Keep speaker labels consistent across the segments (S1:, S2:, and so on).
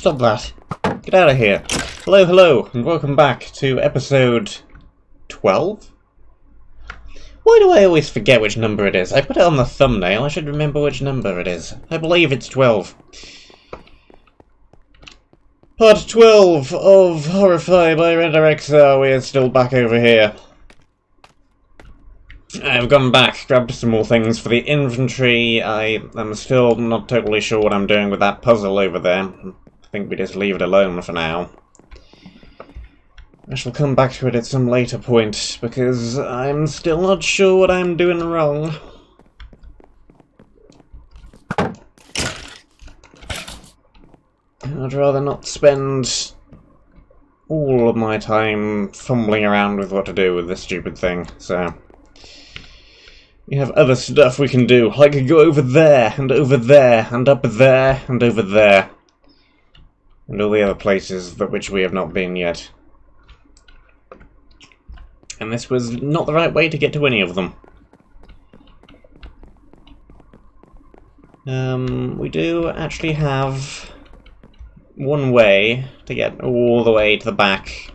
S1: Stop that. Get out of here. Hello, hello, and welcome back to episode 12? Why do I always forget which number it is? I put it on the thumbnail, I should remember which number it is. I believe it's 12. Part 12 of Horrifeye by RenderXR. We are still back over here. I've gone back, grabbed some more things for the inventory. I am still not totally sure what I'm doing with that puzzle over there. I think we just leave it alone for now. I shall come back to it at some later point, because I'm still not sure what I'm doing wrong. I'd rather not spend all of my time fumbling around with what to do with this stupid thing, so... we have other stuff we can do, like go over there, and over there, and up there, and over there. And all the other places for which we have not been yet. And this was not the right way to get to any of them. We do actually have one way to get all the way to the back.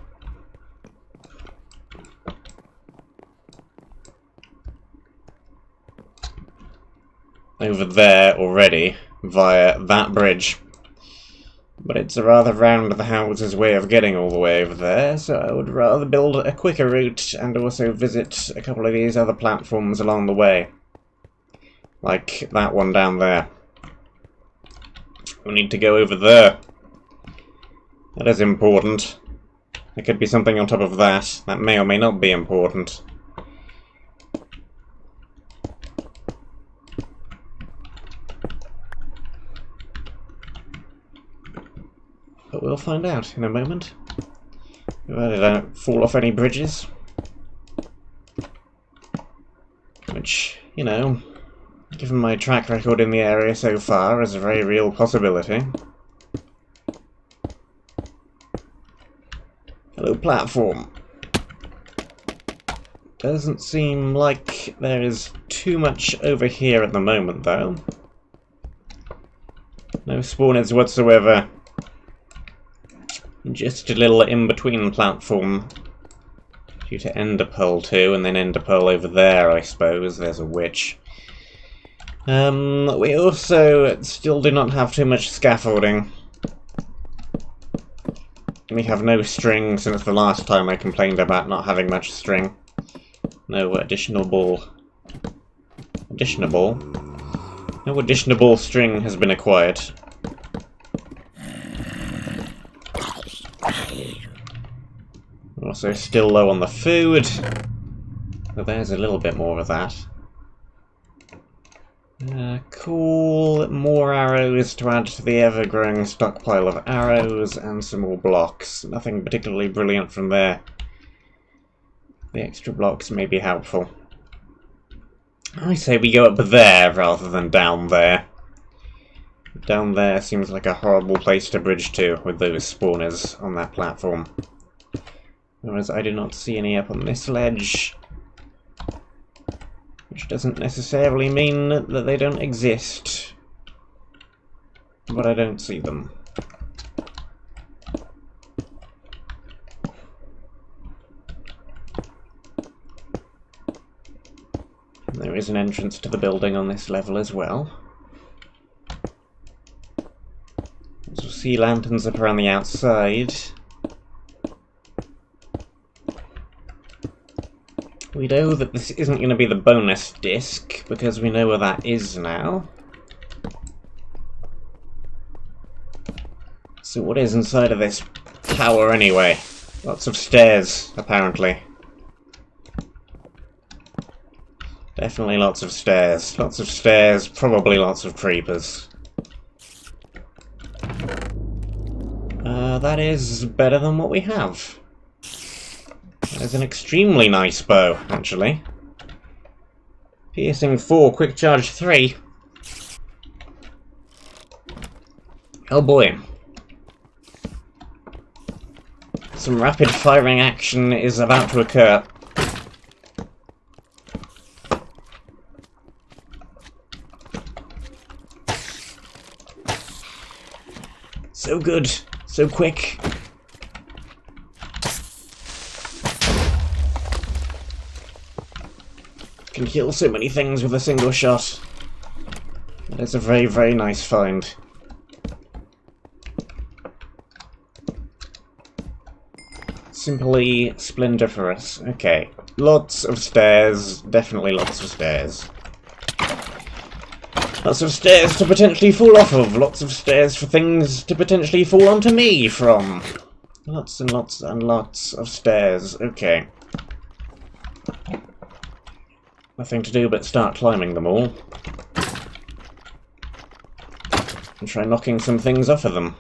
S1: Over there already, via that bridge. But it's a rather round-the-houses way of getting all the way over there, so I would rather build a quicker route and also visit a couple of these other platforms along the way. Like that one down there. We need to go over there. That is important. There could be something on top of that. That may or may not be important. But we'll find out in a moment. Provided I don't fall off any bridges. Which, you know, given my track record in the area so far, is a very real possibility. Hello, platform. Doesn't seem like there is too much over here at the moment, though. No spawners whatsoever. Just a little in-between platform due to Ender Pearl 2, and then Ender Pearl over there, I suppose. There's a witch. We also still do not have too much scaffolding. We have no string since the last time I complained about not having much string. No additional ball. No additional string has been acquired. Also still low on the food, but there's a little bit more of that. Cool, more arrows to add to the ever-growing stockpile of arrows, and some more blocks. Nothing particularly brilliant from there. The extra blocks may be helpful. I say we go up there rather than down there. Down there seems like a horrible place to bridge to with those spawners on that platform. Whereas I do not see any up on this ledge. Which doesn't necessarily mean that they don't exist. But I don't see them. There is an entrance to the building on this level as well. Also sea lanterns up around the outside. We know that this isn't going to be the bonus disc, because we know where that is now. So what is inside of this tower anyway? Lots of stairs, apparently. Definitely lots of stairs. Lots of stairs, probably lots of creepers. That is better than what we have. There's an extremely nice bow, actually. Piercing 4, quick charge 3. Oh boy. Some rapid firing action is about to occur. So good. So quick. Can kill so many things with a single shot. That is a very, very nice find. Simply splendiferous. Okay. Lots of stairs. Definitely lots of stairs. Lots of stairs to potentially fall off of. Lots of stairs for things to potentially fall onto me from. Lots and lots and lots of stairs. Okay. Nothing to do but start climbing them all. And try knocking some things off of them.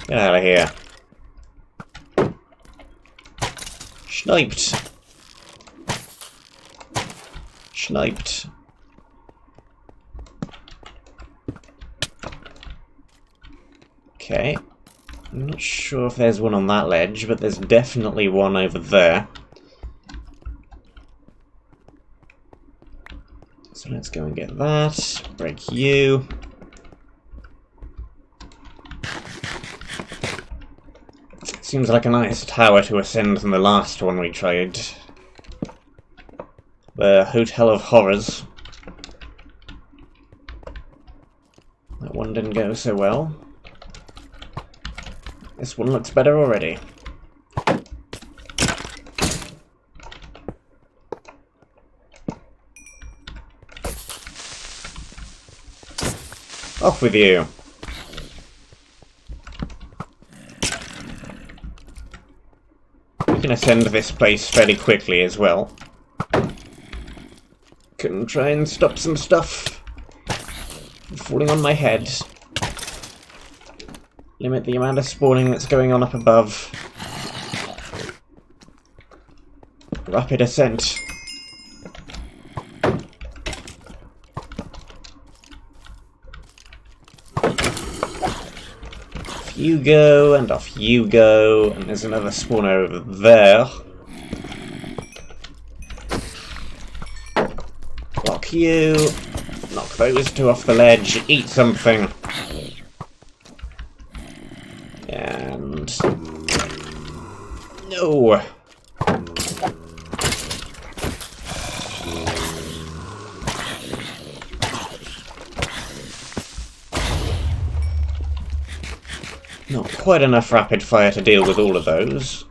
S1: Get out of here. Sniped. Sniped. Okay. I'm not sure if there's one on that ledge, but there's definitely one over there. So let's go and get that. Break you. Seems like a nice tower to ascend than the last one we tried. The Hotel of Horrors. That one didn't go so well. This one looks better already. Off with you. We can ascend this place fairly quickly as well. Can try and stop some stuff from falling on my head. Limit the amount of spawning that's going on up above. Rapid ascent. Off you go, and off you go, and there's another spawner over there. Block you. Knock those two off the ledge. Eat something. And... no! Not quite enough rapid fire to deal with all of those.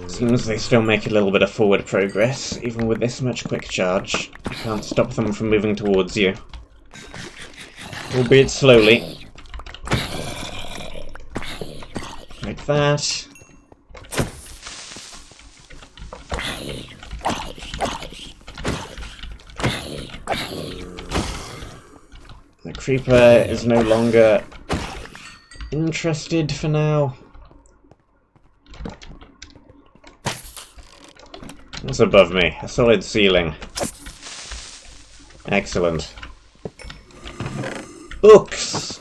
S1: Seems they still make a little bit of forward progress, even with this much quick charge. You can't stop them from moving towards you. Albeit slowly. Like that. The creeper is no longer interested for now. What's above me? A solid ceiling. Excellent. Books!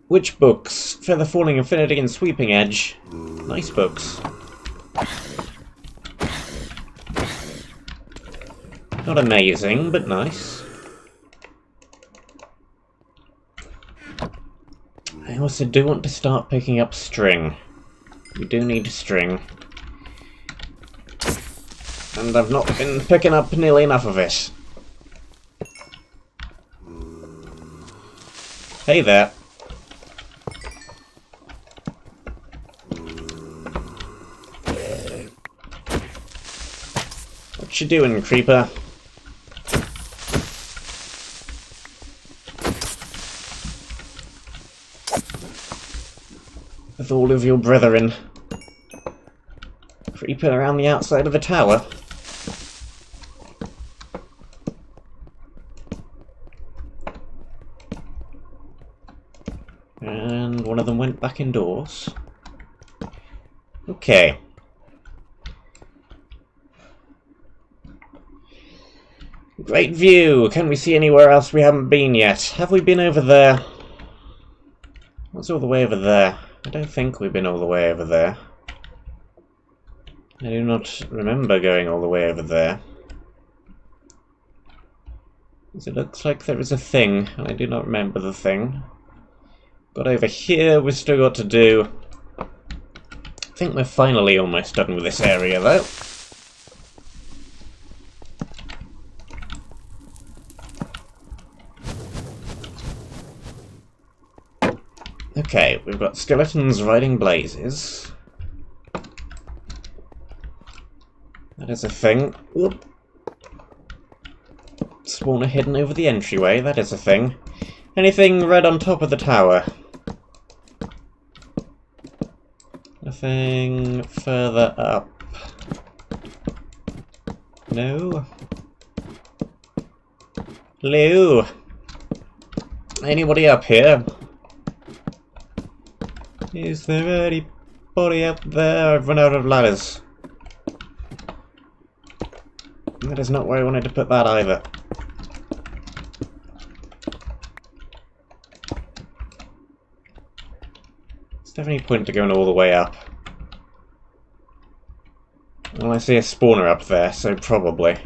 S1: Which books? Feather Falling Infinity and Sweeping Edge. Nice books. Not amazing, but nice. I also do want to start picking up string. We do need string. And I've not been picking up nearly enough of it. Hey there. What you doing, creeper? With all of your brethren. Creeper around the outside of the tower. And one of them went back indoors. Okay. Great view! Can we see anywhere else we haven't been yet? Have we been over there? What's all the way over there? I don't think we've been all the way over there. I do not remember going all the way over there. It looks like there is a thing, and I do not remember the thing. But over here we've still got to do... I think we're finally almost done with this area, though. Okay, we've got skeletons riding blazes. That is a thing. Whoop. Spawner hidden over the entryway, that is a thing. Anything red on top of the tower? Nothing further up. No? Hello? Anybody up here? Is there anybody up there? I've run out of ladders. That is not where I wanted to put that either. Is there any point to going all the way up? Well, I see a spawner up there, so probably.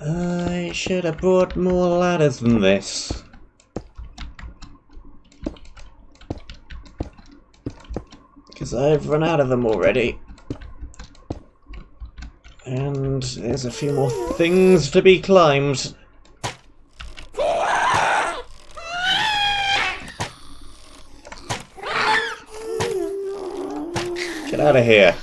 S1: I should have brought more ladders than this. Because I've run out of them already. And there's a few more things to be climbed. Get out of here.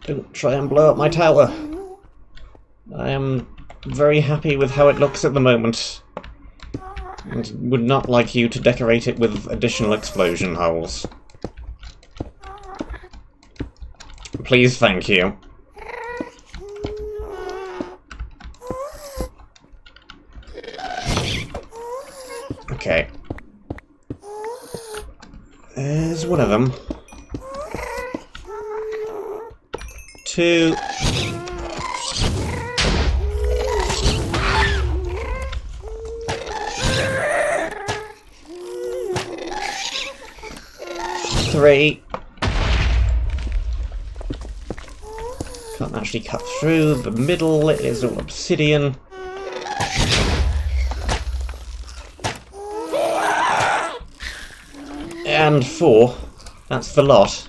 S1: Don't try and blow up my tower. I am very happy with how it looks at the moment. And would not like you to decorate it with additional explosion holes. Please, thank you. Okay. There's one of them. 2. 3. Can't actually cut through the middle, it is all obsidian. And 4. That's the lot.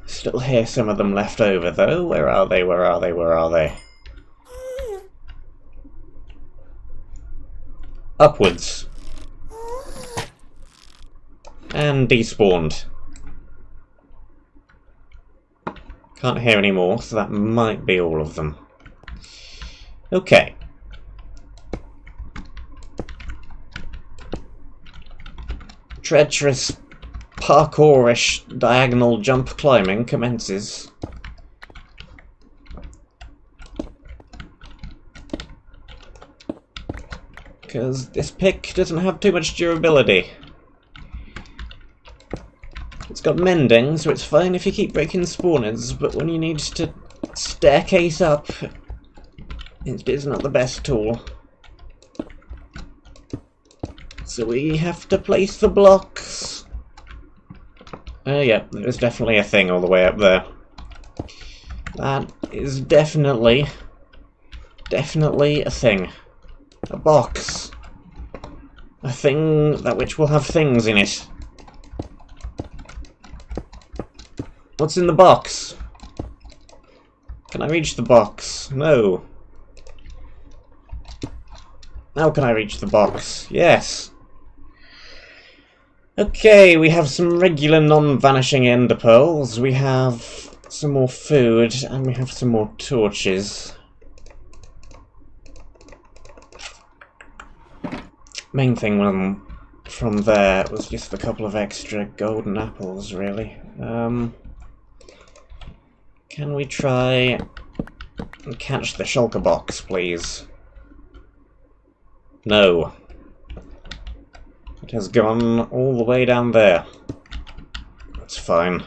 S1: Still hear some of them left over though. Where are they? Where are they? Where are they? Upwards. And despawned. Can't hear any more, so that might be all of them. Okay. Treacherous, parkourish, diagonal jump climbing commences. Because this pick doesn't have too much durability. It's got mending, so it's fine if you keep breaking spawners, but when you need to staircase up, it is not the best tool. So we have to place the blocks. Yeah, there's definitely a thing all the way up there. That is definitely a thing. A box. A thing that which will have things in it. What's in the box? Can I reach the box? No. How can I reach the box? Yes. Okay, we have some regular non-vanishing ender pearls. We have some more food, and we have some more torches. Main thing from there was just a couple of extra golden apples, really. Can we try and catch the shulker box, please? No. It has gone all the way down there. That's fine.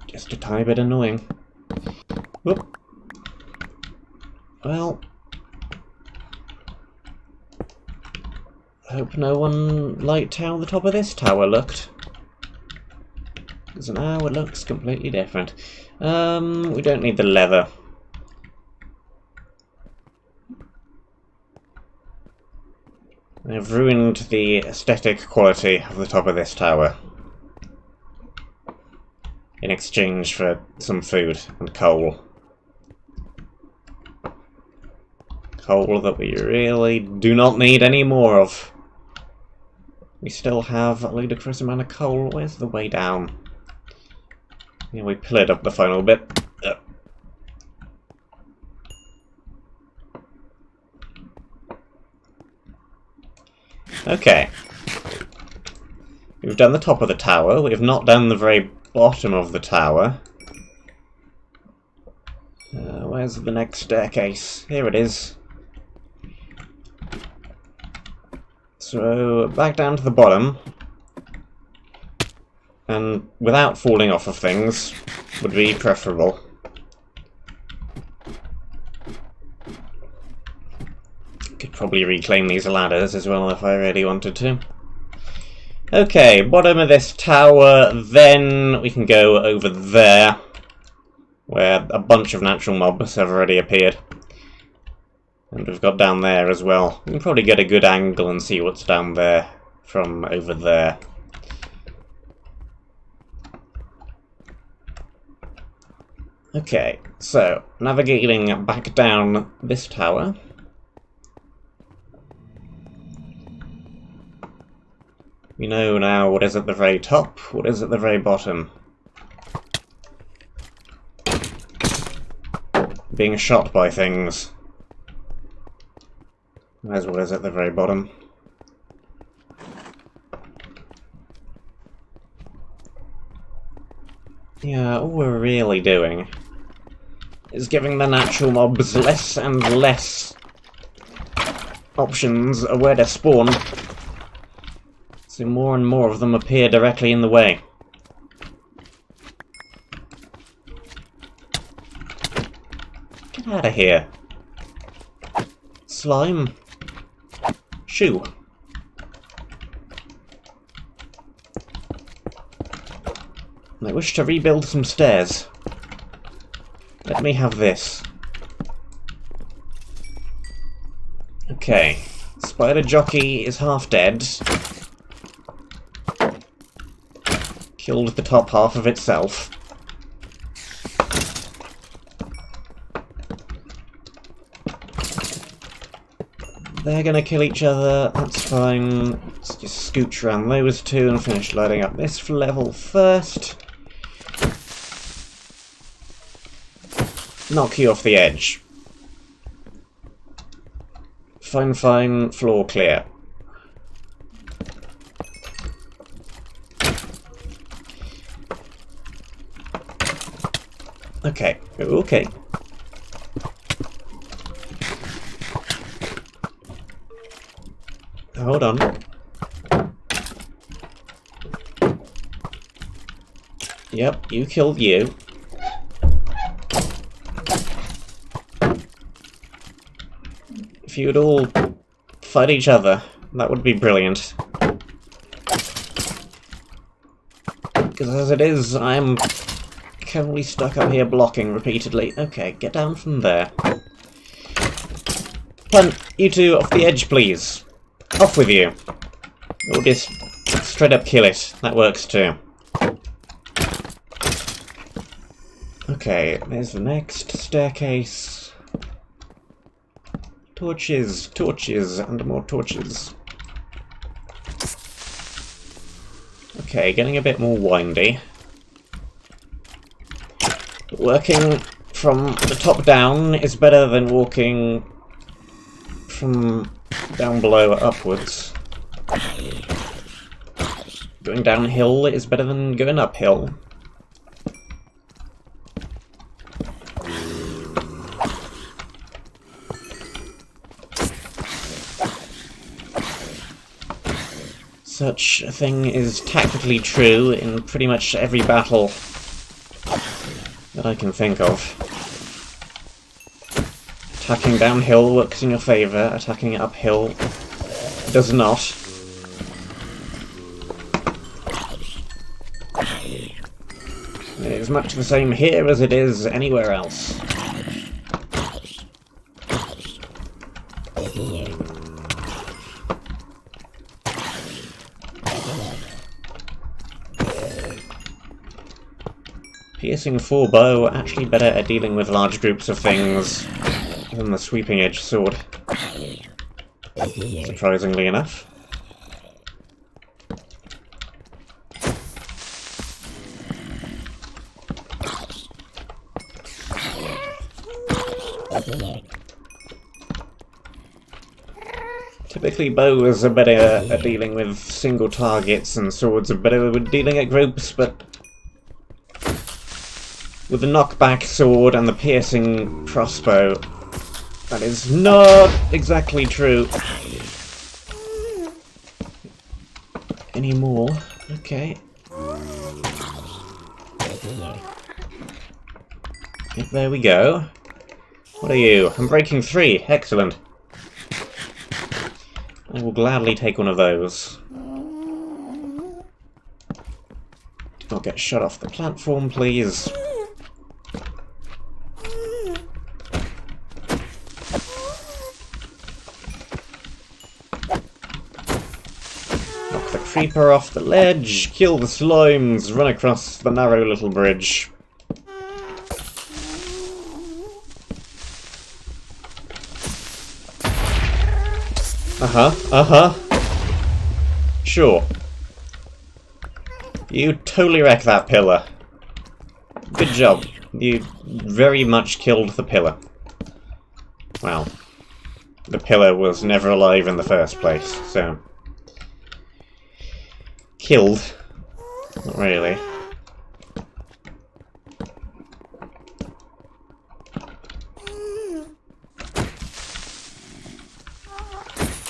S1: Just a tiny bit annoying. Whoop. Well, I hope no one liked how the top of this tower looked. Because now it looks completely different. We don't need the leather. They've ruined the aesthetic quality of the top of this tower in exchange for some food and coal. Coal that we really do not need any more of. We still have a ludicrous amount of coal. Where's the way down? Yeah, we pillared up the final bit. Okay. We've done the top of the tower. We've not done the very bottom of the tower. Where's the next staircase? Here it is. So, back down to the bottom. And without falling off of things would be preferable. Could probably reclaim these ladders as well if I really wanted to. Okay, bottom of this tower, then we can go over there, where a bunch of natural mobs have already appeared. And we've got down there as well. We can probably get a good angle and see what's down there from over there. Okay, so, navigating back down this tower. We know now what is at the very top, what is at the very bottom. Being shot by things. There's what is at the very bottom. Yeah, all we're really doing is giving the natural mobs less and less options of where to spawn. So more and more of them appear directly in the way. Get out of here. Slime. Shoo. I wish to rebuild some stairs. Let me have this. Okay. Spider Jockey is half dead. Killed the top half of itself. They're gonna kill each other, that's fine. Let's just scooch around those two and finish lighting up this level first. Knock you off the edge. Fine, fine, floor clear. Okay, okay. Hold on. Yep, you killed you. If you would all fight each other, that would be brilliant. Because as it is, I'm currently stuck up here blocking repeatedly. Okay, get down from there. Punt, you two off the edge, please. Off with you. Or just straight up kill it. That works too. Okay, there's the next staircase. Torches, torches, and more torches. Okay, getting a bit more windy. Working from the top down is better than walking from down below upwards. Going downhill is better than going uphill. Such a thing is tactically true in pretty much every battle that I can think of. Attacking downhill works in your favour, attacking uphill does not. It is much the same here as it is anywhere else. Piercing 4 bow actually better at dealing with large groups of things than the sweeping edge sword. Surprisingly enough. Typically bows are better at dealing with single targets and swords are better at dealing at groups, but with the knockback sword and the piercing crossbow, that is not exactly true. Anymore. Okay. Yep, there we go. What are you? I'm breaking 3. Excellent. I will gladly take one of those. Do not get shot off the platform, please. Knock the creeper off the ledge, kill the slimes, run across the narrow little bridge. Sure. You totally wrecked that pillar. Good job. You very much killed the pillar. Well, the pillar was never alive in the first place, so... Killed. Not really.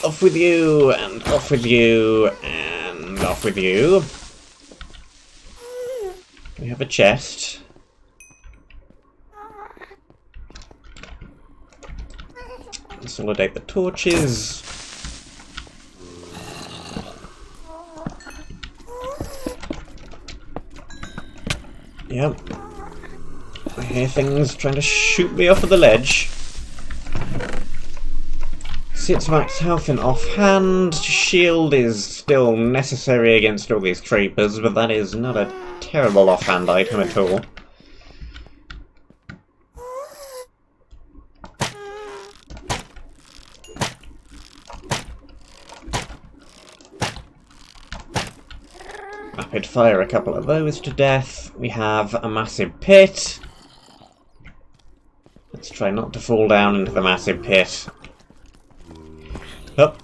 S1: Off with you, and off with you, and off with you. We have a chest. Consolidate the torches. Yep. I hear things trying to shoot me off of the ledge. 6 max health in offhand. Shield is still necessary against all these creepers, but that is not a terrible offhand item at all. Rapid fire a couple of those to death. We have a massive pit. Let's try not to fall down into the massive pit. Up.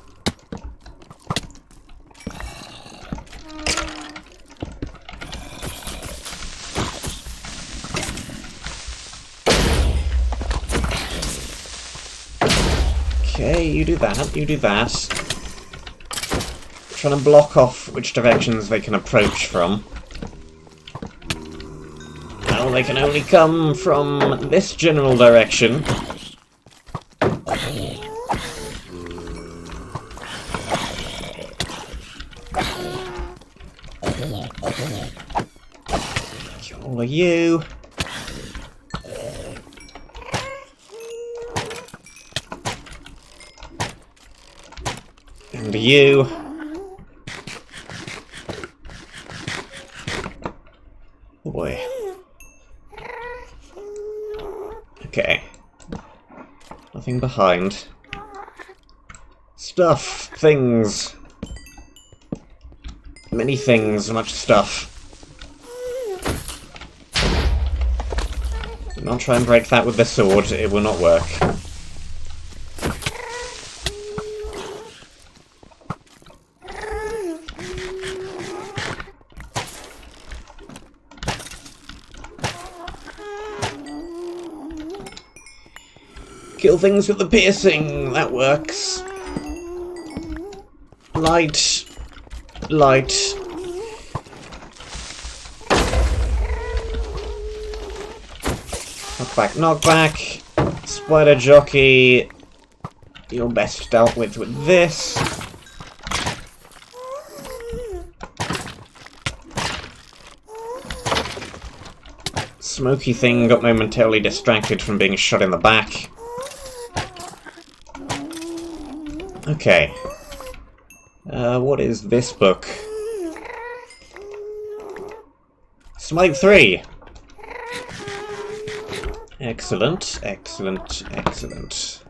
S1: Okay, you do that, you do that. Trying to block off which directions they can approach from. Now they can only come from this general direction. All of you. And you. Oh boy. Okay. Nothing behind. Stuff. Things. Many things, much stuff. Do not try and break that with the sword, it will not work. Kill things with the piercing, that works. Light. light. Knockback, knockback. Spider jockey. You're best dealt with this. Smoky thing got momentarily distracted from being shot in the back. Okay. What is this book? Smite 3! Excellent, excellent, excellent.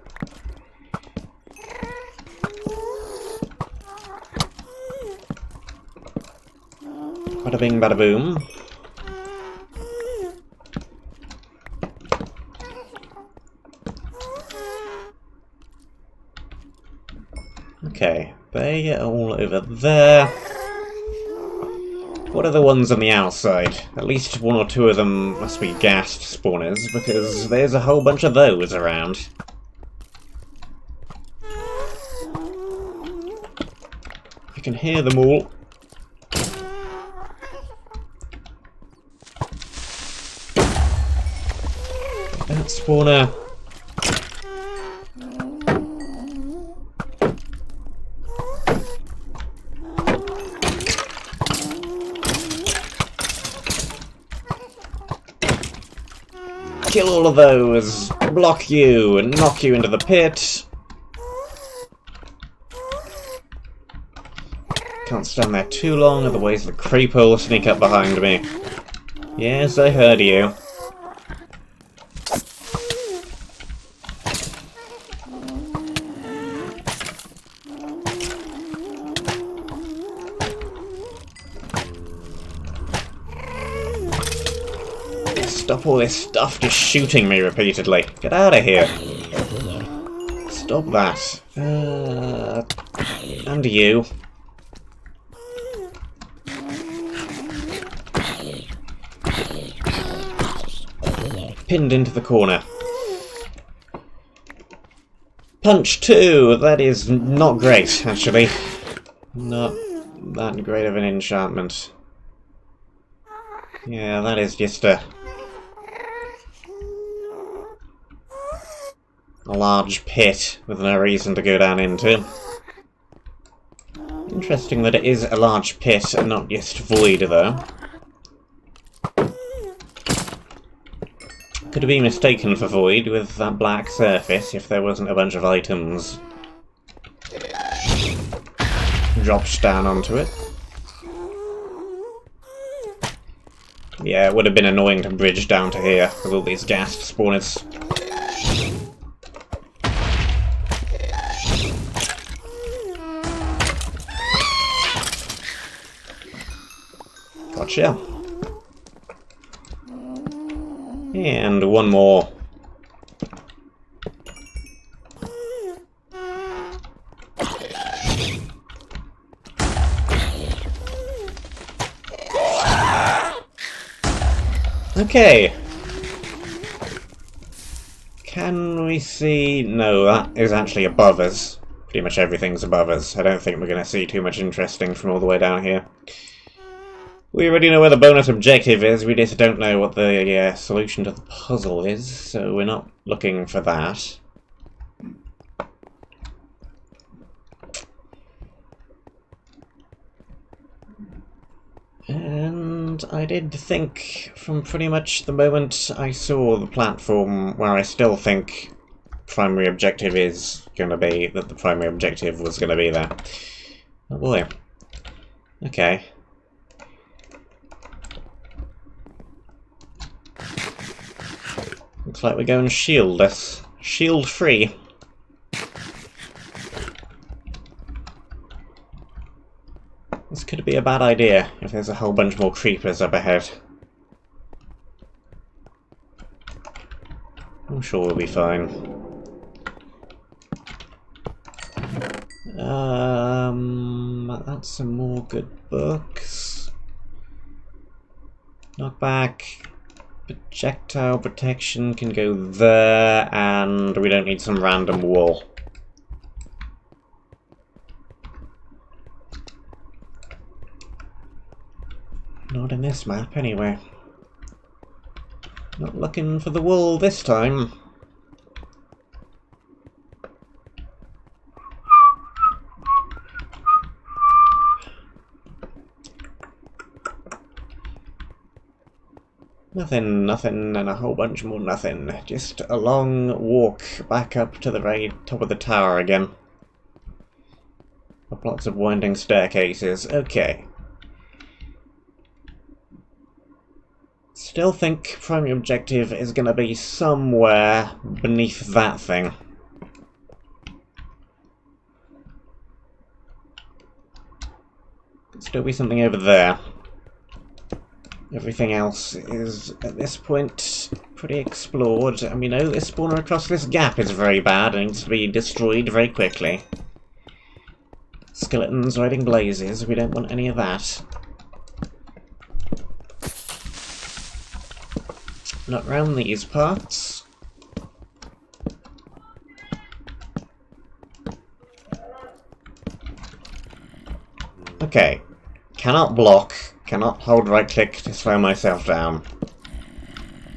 S1: Bada bing, bada boom. Okay, they are all over there. What are the ones on the outside? At least one or two of them must be ghast spawners, because there's a whole bunch of those around. I can hear them all. That spawner. Kill all of those, block you, and knock you into the pit. Can't stand there too long, otherwise the creeper will sneak up behind me. Yes, I heard you. Stop all this stuff just shooting me repeatedly. Get out of here. Stop that. And you. Pinned into the corner. Punch 2! That is not great, actually. Not that great of an enchantment. Yeah, that is just a large pit with no reason to go down into. Interesting that it is a large pit and not just void, though. Could have been mistaken for void with that black surface if there wasn't a bunch of items dropped down onto it. Yeah, it would have been annoying to bridge down to here with all these ghast spawners. Gotcha. And one more. Okay. Can we see... No, that is actually above us. Pretty much everything's above us. I don't think we're going to see too much interesting from all the way down here. We already know where the bonus objective is, we just don't know what the solution to the puzzle is, so we're not looking for that. And I did think, from pretty much the moment I saw the platform, where I still think primary objective is going to be, that the primary objective was going to be there. Oh boy. Okay. Looks like we're going shieldless. Shield free. This could be a bad idea if there's a whole bunch more creepers up ahead. I'm sure we'll be fine. That's some more good books. Knockback. Projectile protection can go there, and we don't need some random wall. Not in this map, anyway. Not looking for the wool this time. Nothing, and a whole bunch more nothing. Just a long walk back up to the very top of the tower again. Up lots of winding staircases. Okay. Still think primary objective is going to be somewhere beneath that thing. Could still be something over there. Everything else is, at this point, pretty explored. And we know this spawner across this gap is very bad and needs to be destroyed very quickly. Skeletons riding blazes, we don't want any of that. Not round these parts. Okay. Cannot block, cannot hold right click to slow myself down.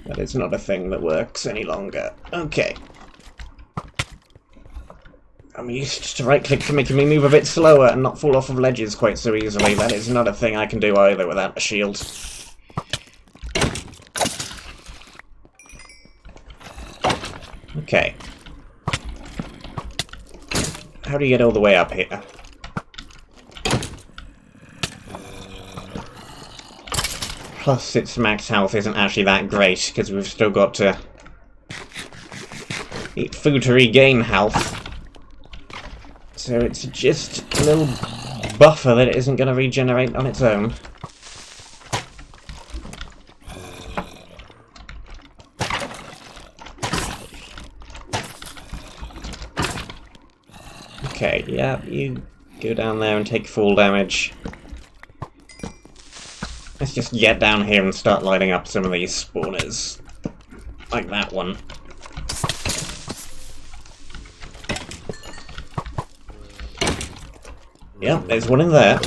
S1: That is not a thing that works any longer. Okay. I'm used to right click making me move a bit slower and not fall off of ledges quite so easily. That is not a thing I can do either without a shield. Okay. How do you get all the way up here? Plus, its max health isn't actually that great, because we've still got to eat food to regain health. So it's just a little buffer that it isn't going to regenerate on its own. Okay, yeah, you go down there and take full damage. Let's just get down here and start lighting up some of these spawners. Like that one. Yep, there's one in there.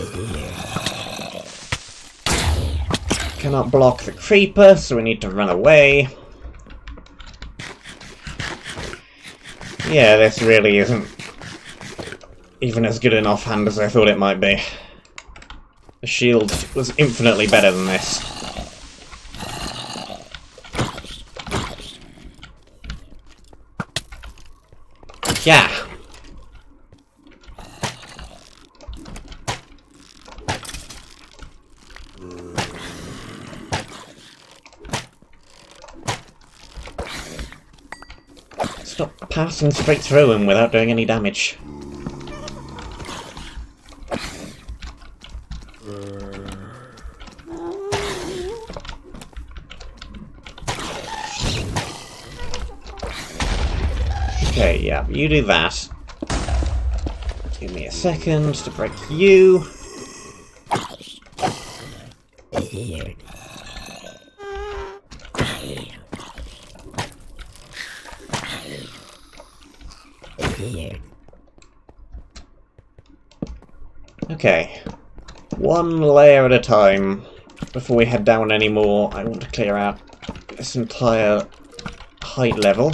S1: Cannot block the creeper, so we need to run away. Yeah, this really isn't even as good an offhand as I thought it might be. The shield was infinitely better than this. Yeah. Stop passing straight through him without doing any damage. Okay, yeah, you do that. Give me a second to break you. Okay. One layer at a time. Before we head down any more, I want to clear out this entire height level.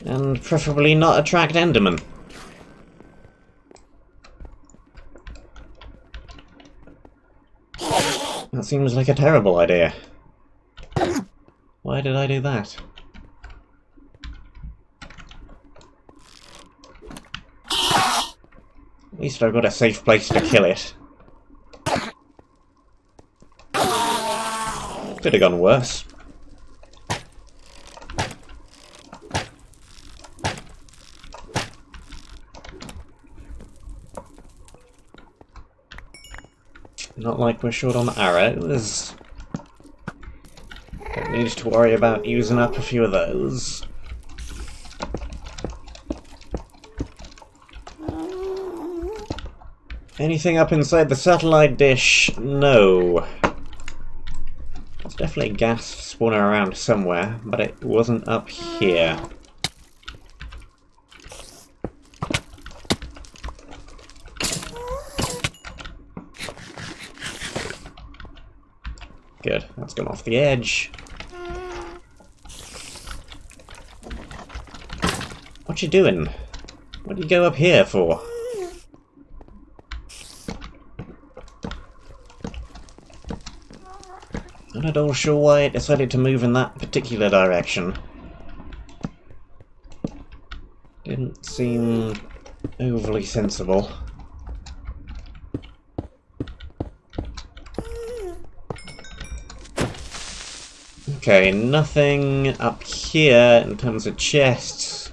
S1: And preferably not attract Endermen. That seems like a terrible idea. Why did I do that? At least I've got a safe place to kill it. Could have gone worse. Not like we're short on arrows. Don't need to worry about using up a few of those. Anything up inside the satellite dish? No. There's definitely a gas spawner around somewhere, but it wasn't up here. Good, that's gone off the edge. What you doing? What do you go up here for? I'm not all sure why it decided to move in that particular direction. Didn't seem overly sensible. Okay, nothing up here in terms of chests.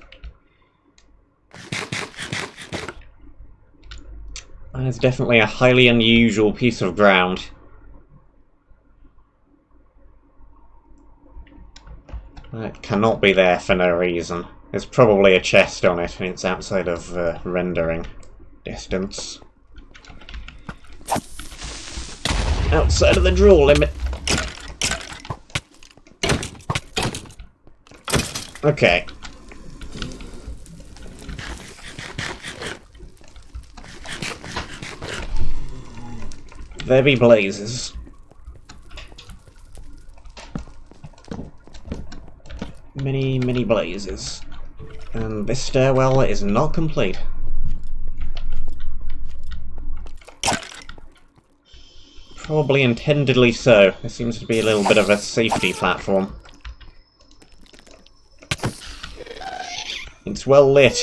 S1: That is definitely a highly unusual piece of ground. That cannot be there for no reason. There's probably a chest on it, and it's outside of rendering distance. Outside of the draw limit. Okay. There be blazes. Many, many blazes. And this stairwell is not complete. Probably intendedly so. There seems to be a little bit of a safety platform. It's well lit.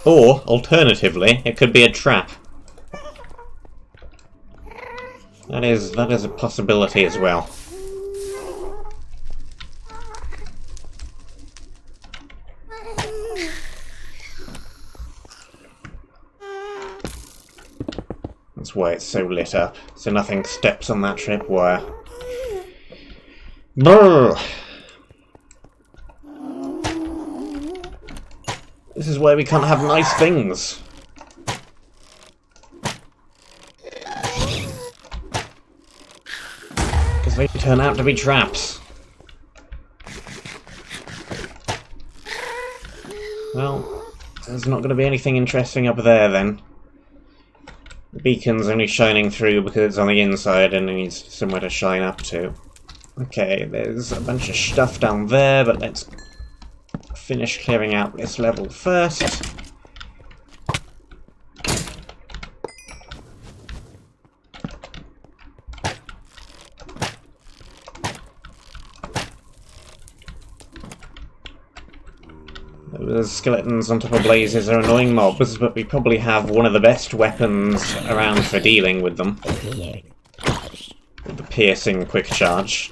S1: Or, alternatively, it could be a trap. That is a possibility as well. That's why it's so lit up, so nothing steps on that tripwire. Brrr! This is why we can't have nice things. Because they turn out to be traps. Well, there's not going to be anything interesting up there then. The beacon's only shining through because it's on the inside and it needs somewhere to shine up to. Okay, there's a bunch of stuff down there, but let's finish clearing out this level first. Those skeletons on top of blazes are annoying mobs, but we probably have one of the best weapons around for dealing with them. With the piercing quick charge.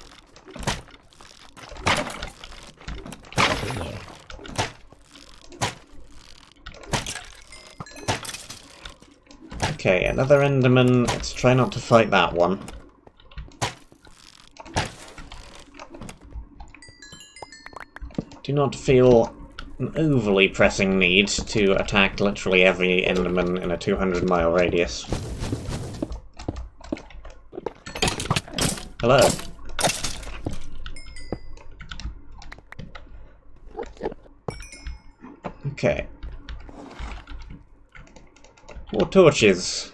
S1: Okay, another Enderman. Let's try not to fight that one. Do not feel an overly pressing need to attack literally every Enderman in a 200-mile radius. Hello. Okay. More torches.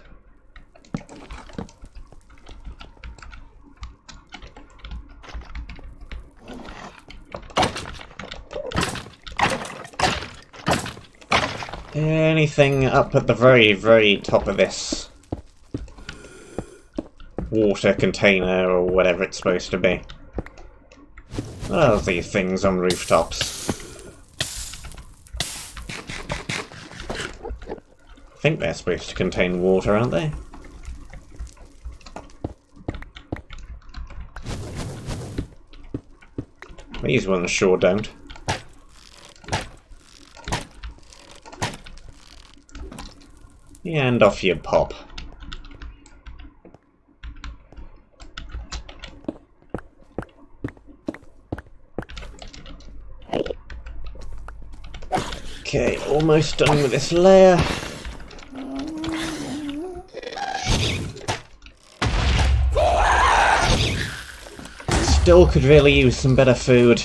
S1: Anything up at the very, very top of this water container or whatever it's supposed to be? What are these things on rooftops? I think they're supposed to contain water, aren't they? These ones sure don't. And off you pop. Okay, almost done with this layer. Still could really use some better food.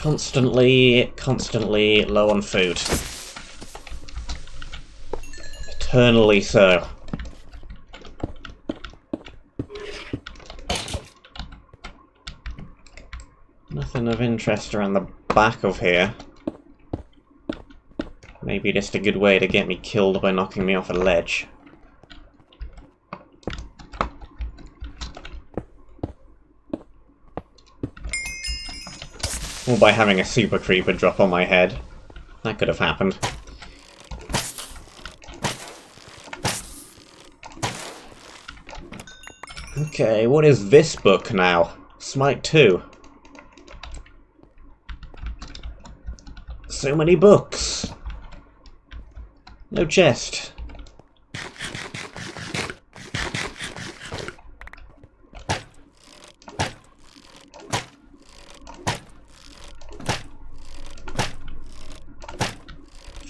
S1: Constantly low on food. Eternally so. Nothing of interest around the back of here. Maybe just a good way to get me killed by knocking me off a ledge. Or by having a super creeper drop on my head. That could have happened. Okay, what is this book now? Smite 2. So many books. No chest.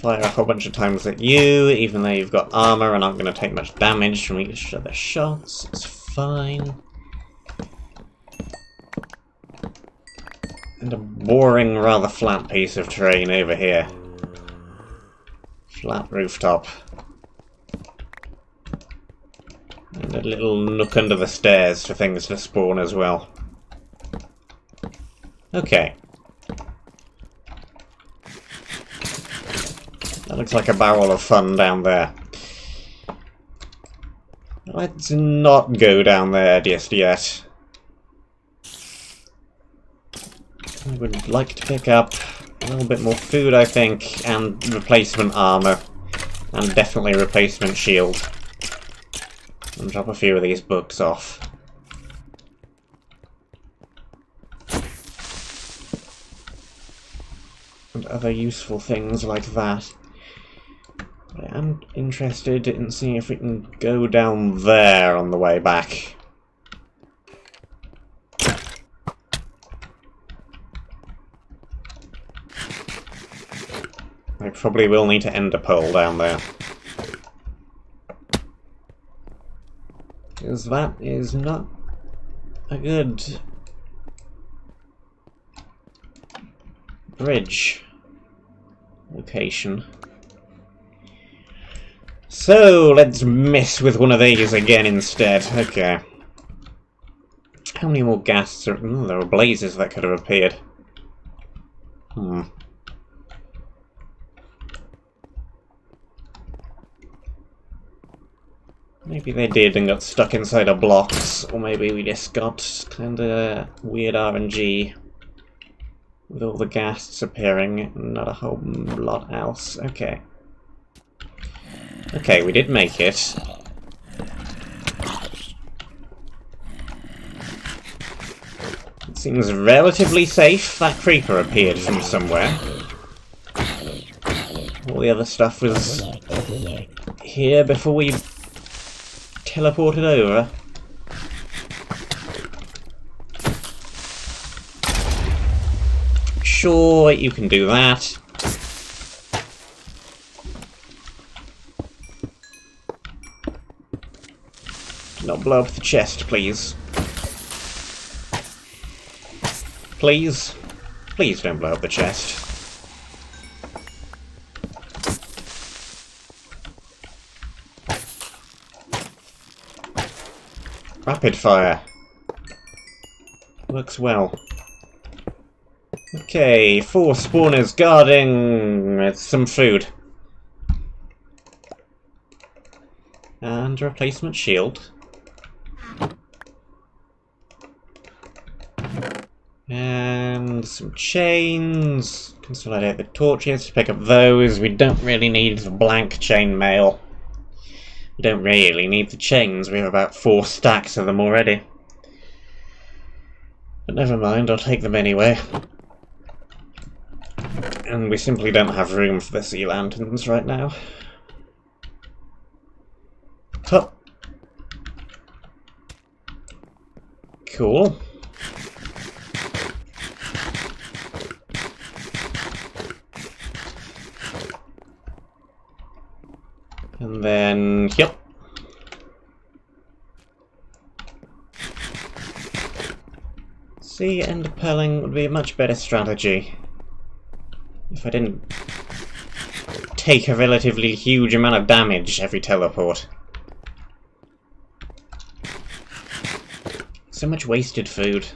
S1: Fire a whole bunch of times at you, even though you've got armor and aren't going to take much damage from each of the shots. It's fine. And a boring, rather flat piece of terrain over here. Flat rooftop. And a little nook under the stairs for things to spawn as well. Okay. That looks like a barrel of fun down there. Let's not go down there just yet. I would like to pick up a little bit more food, I think, and replacement armor. And definitely replacement shield. And drop a few of these books off. And other useful things like that. I am interested in seeing if we can go down there on the way back. I probably will need to end a pole down there. Because that is not a good bridge location. So, let's mess with one of these again instead. Okay. How many more ghasts are... Oh, there were blazes that could have appeared. Maybe they did and got stuck inside of blocks, or maybe we just got kinda weird RNG with all the ghasts appearing and not a whole lot else. Okay. Okay, we did make it. It seems relatively safe. That creeper appeared from somewhere. All the other stuff was here before we teleported over. Sure, you can do that. Do not blow up the chest, please. Please? Please don't blow up the chest. Rapid fire. Works well. Okay, 4 spawners guarding some food. And a replacement shield. And some chains. Consolidate the torches to pick up those. We don't really need the blank chainmail. We don't really need the chains. We have about 4 stacks of them already. But never mind, I'll take them anyway. And we simply don't have room for the sea lanterns right now. Huh. Cool. And then, yep. See, ender pearling would be a much better strategy. if I didn't take a relatively huge amount of damage every teleport. So much wasted food.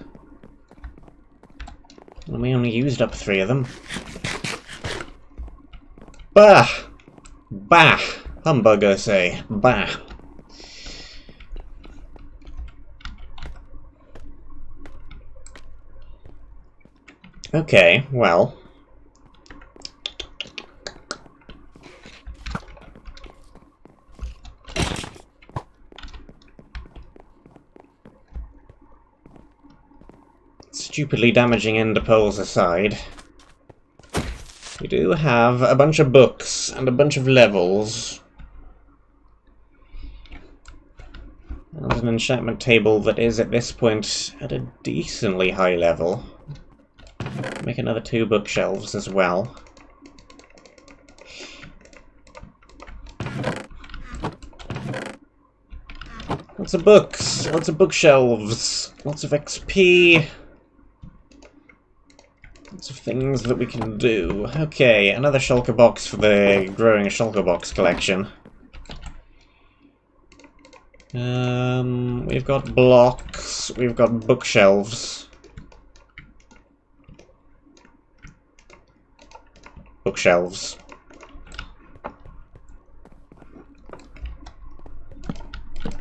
S1: And we only used up 3 of them. Bah! Bah! Humbug, I say. Bah! Okay, well. Stupidly damaging ender pearls aside, we do have a bunch of books and a bunch of levels. And an enchantment table that is at this point at a decently high level. Make another 2 bookshelves as well. Lots of books, lots of bookshelves, lots of XP. Lots of things that we can do. Okay, another shulker box for the growing shulker box collection. We've got blocks, we've got bookshelves. Bookshelves.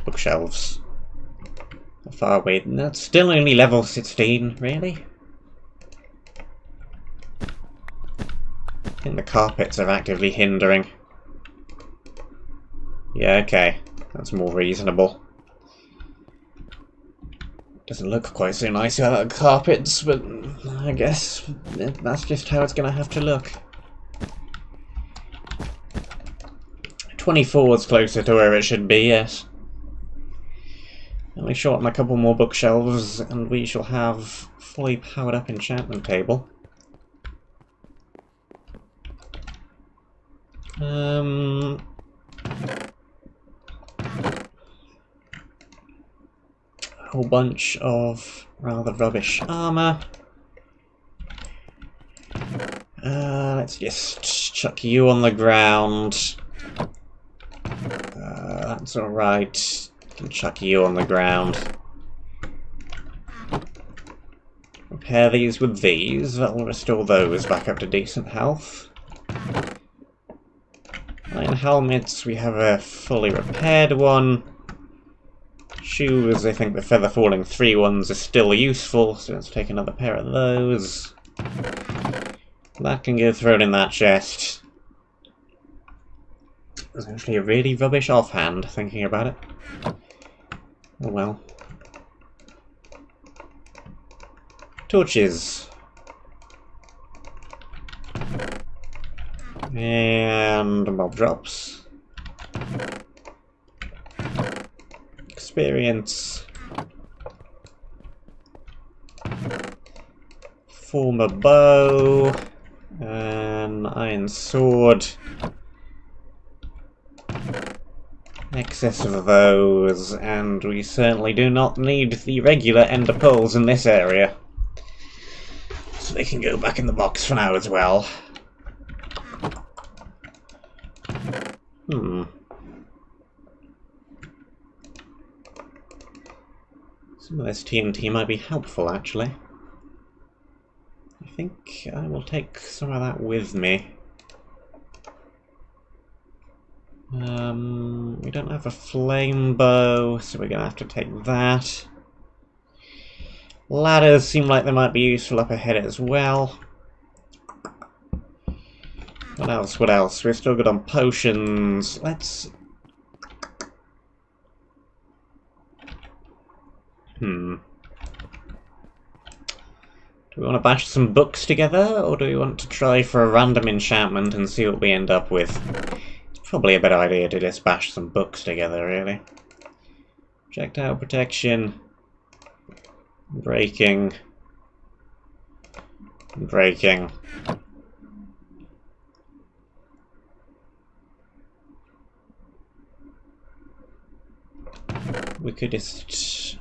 S1: Bookshelves. How far away? That's still only level 16, really? I think the carpets are actively hindering. Yeah, okay. That's more reasonable. Doesn't look quite so nice without carpets, but I guess that's just how it's going to have to look. 24 is closer to where it should be, yes. And we shorten a couple more bookshelves, and we shall have fully powered up enchantment table. A whole bunch of rather rubbish armor. Let's just chuck you on the ground. That's alright. Can chuck you on the ground. Repair these with these. That'll restore those back up to decent health. 9 helmets. We have a fully repaired one. Shoes. I think the feather falling 3 ones are still useful, so let's take another pair of those. That can get thrown in that chest. It's actually a really rubbish offhand, thinking about it. Oh well. Torches. And mob drops. Experience. Former bow. An iron sword. Excess of those, and we certainly do not need the regular ender pearls in this area. So they can go back in the box for now as well. Some of this TNT might be helpful, actually. I think I will take some of that with me. We don't have a flame bow, so we're gonna have to take that. Ladders seem like they might be useful up ahead as well. What else? What else? We're still good on potions. Let's... Do we want to bash some books together, or do we want to try for a random enchantment and see what we end up with? It's probably a better idea to just bash some books together, really. Projectile protection. Breaking. Breaking. We could just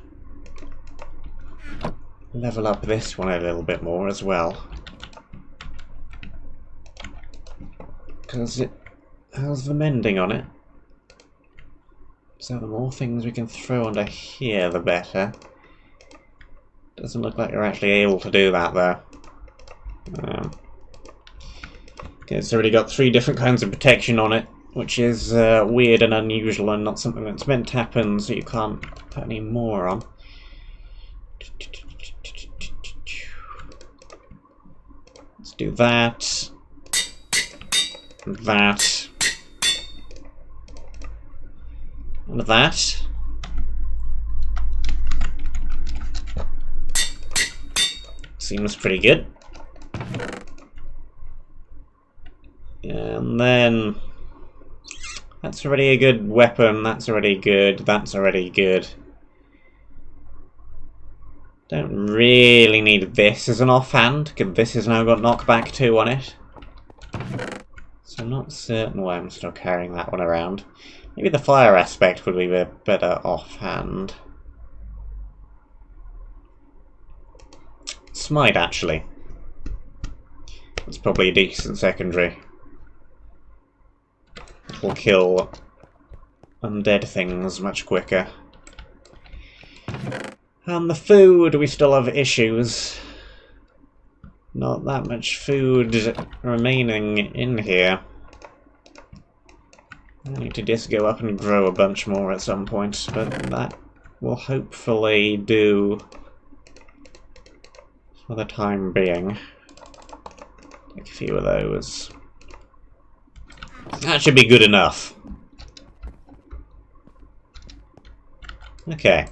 S1: level up this one a little bit more as well. because it has the mending on it. So the more things we can throw under here, the better. Doesn't look like you're actually able to do that, though. Okay, it's already got 3 different kinds of protection on it, which is weird and unusual and not something that's meant to happen, so you can't put any more on. Let's do that. That. And that. Seems pretty good. And then that's already a good weapon, that's already good, that's already good. Don't really need this as an offhand, because this has now got knockback 2 on it. So I'm not certain why I'm still carrying that one around. Maybe the fire aspect would be a better offhand. Smite, actually. It's probably a decent secondary. It'll kill undead things much quicker. And the food, we still have issues. Not that much food remaining in here. I need to just go up and grow a bunch more at some point, but that will hopefully do for the time being. Take a few of those. That should be good enough. Okay.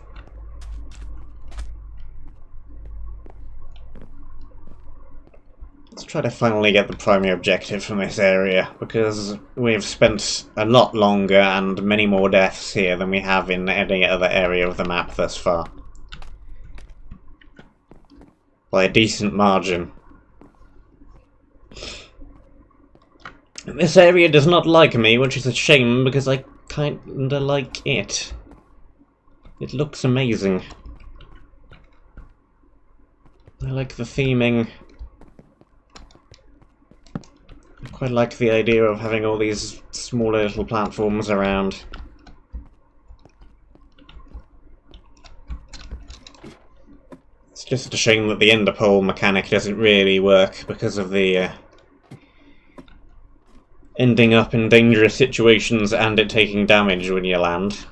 S1: Let's try to finally get the primary objective from this area, because we've spent a lot longer and many more deaths here than we have in any other area of the map thus far. By a decent margin. This area does not like me, which is a shame because I kinda like it. It looks amazing. I like the theming. I quite like the idea of having all these smaller little platforms around. It's just a shame that the ender pearl mechanic doesn't really work because of the ending up in dangerous situations and it taking damage when you land.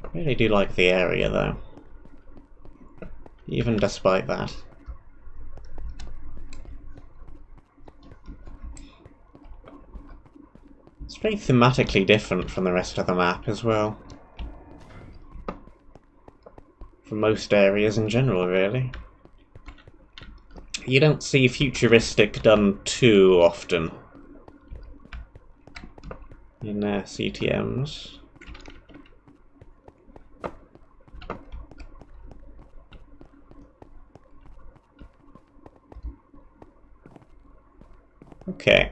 S1: I really do like the area though, even despite that. It's very thematically different from the rest of the map as well. From most areas in general, really. You don't see futuristic done too often in CTMs. Okay.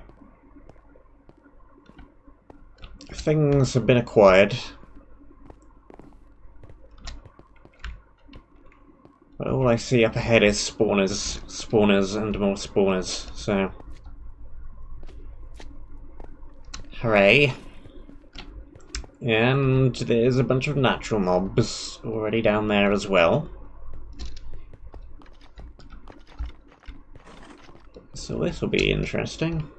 S1: Things have been acquired. But all I see up ahead is spawners and more spawners, so... Hooray. And there's a bunch of natural mobs already down there as well. So this will be interesting.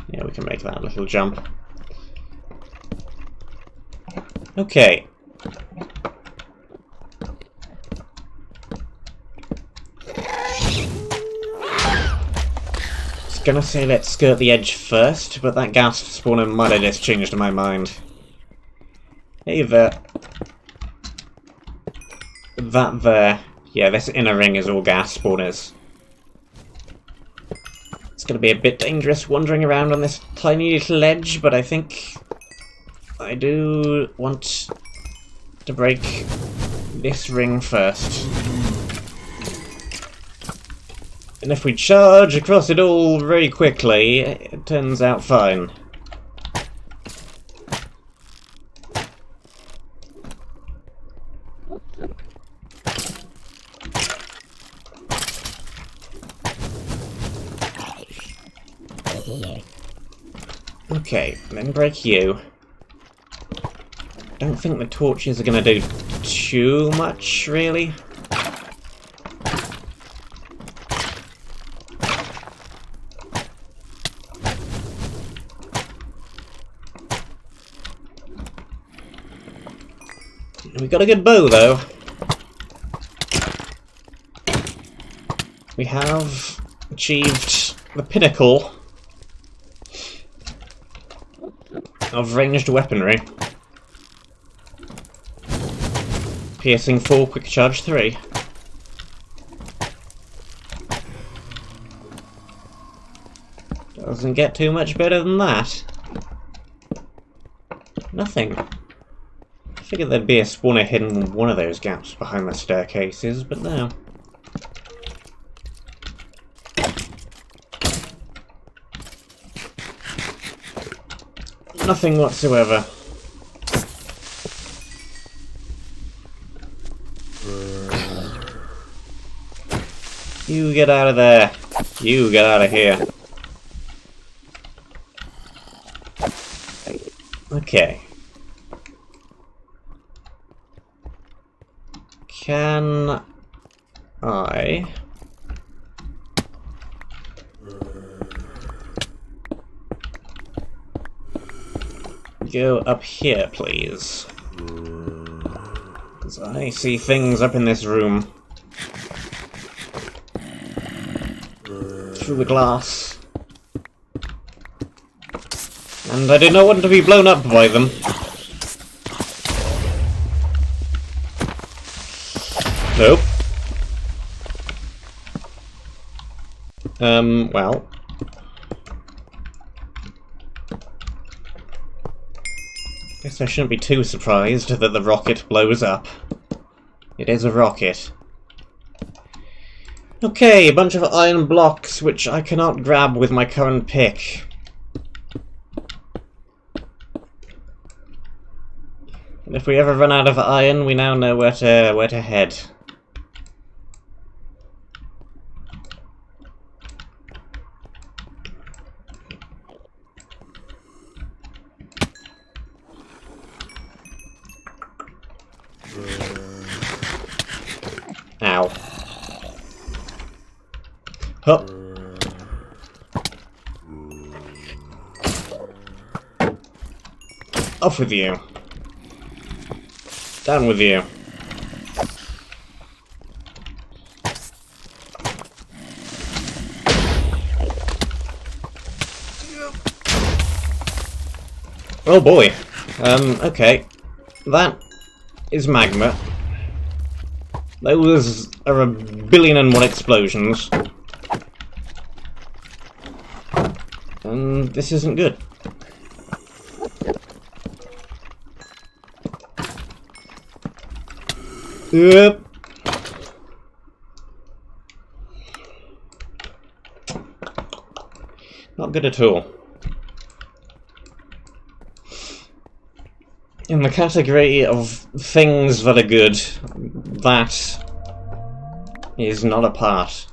S1: Yeah, we can make that little jump. Okay. I was gonna say let's skirt the edge first, but that gas spawner might have just changed my mind. Hey there. That there. Yeah, this inner ring is all gas spawners. It's going to be a bit dangerous wandering around on this tiny little ledge, but I think I do want to break this ring first. And if we charge across it all very quickly, it turns out fine. Okay, then break you. Don't think the torches are going to do too much, really. We got a good bow, though. We have achieved the pinnacle of ranged weaponry. Piercing 4, quick charge 3. Doesn't get too much better than that. Nothing. I figured there'd be a spawner hidden in one of those gaps behind the staircases, but no. Nothing whatsoever. You get out of there. You get out of here. Okay. Can I... go up here, please? Because I see things up in this room. Through the glass. And I do not want to be blown up by them. Nope. Well. Guess I shouldn't be too surprised that the rocket blows up. It is a rocket. Okay, a bunch of iron blocks which I cannot grab with my current pick. And if we ever run out of iron, we now know where to head. Ow. Hup. Off with you. Down with you. Oh boy. Okay. That is magma. Those are 1,000,000,001 explosions. And this isn't good. Yep. Not good at all. In the category of things that are good, that is not a part.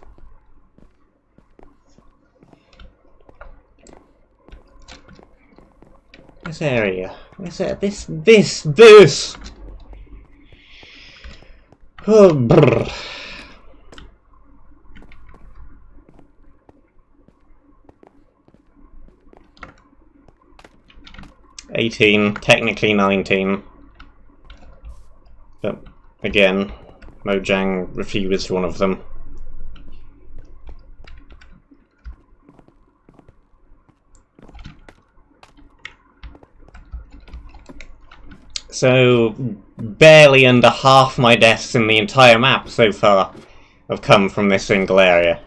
S1: This area. This! Oh, brr. $18, technically 19. But again, Mojang refused one of them. So, barely under half my deaths in the entire map so far have come from this single area.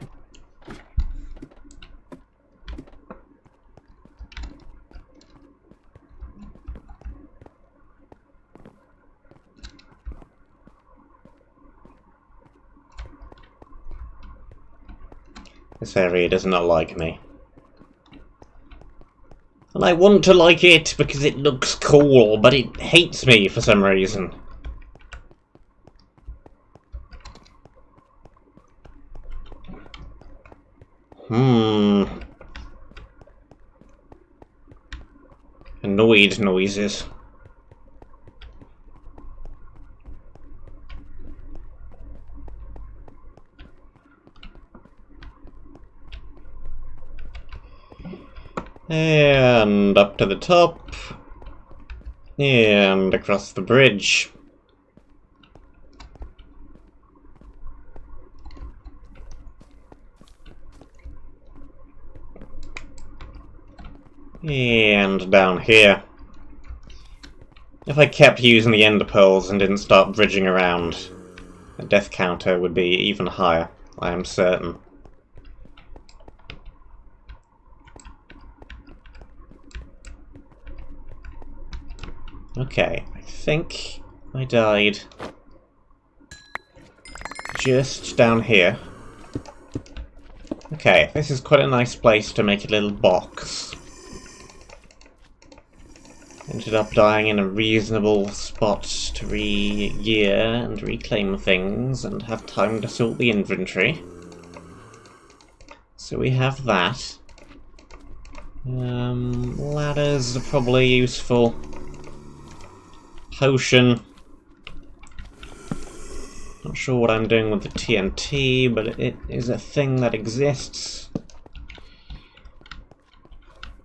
S1: This area does not like me. And I want to like it because it looks cool, but it hates me for some reason. Annoyed noises. And up to the top. And across the bridge. And down here. If I kept using the ender pearls and didn't start bridging around, the death counter would be even higher, I am certain. Okay, I think I died just down here. Okay, this is quite a nice place to make a little box. Ended up dying in a reasonable spot to re-gear and reclaim things and have time to sort the inventory. So we have that. Ladders are probably useful. Potion. Not sure what I'm doing with the TNT, but it is a thing that exists.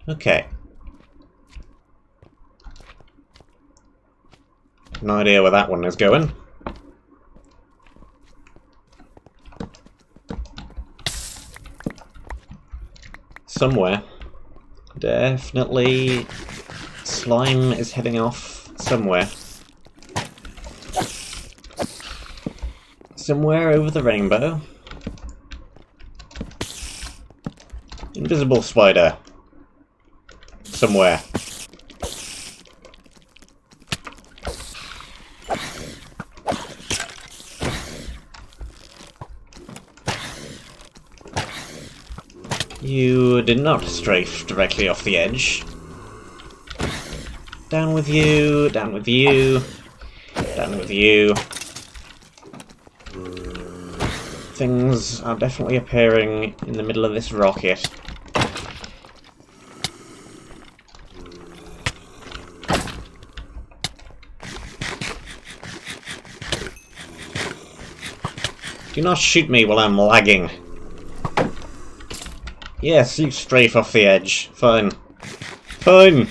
S1: Okay. No idea where that one is going. Somewhere. Definitely slime is heading off somewhere. Somewhere over the rainbow. Invisible spider. Somewhere. You did not strafe directly off the edge. Down with you, down with you, down with you. Things are definitely appearing in the middle of this rocket. Do not shoot me while I'm lagging. Yes, you strafe off the edge. Fine. Fine.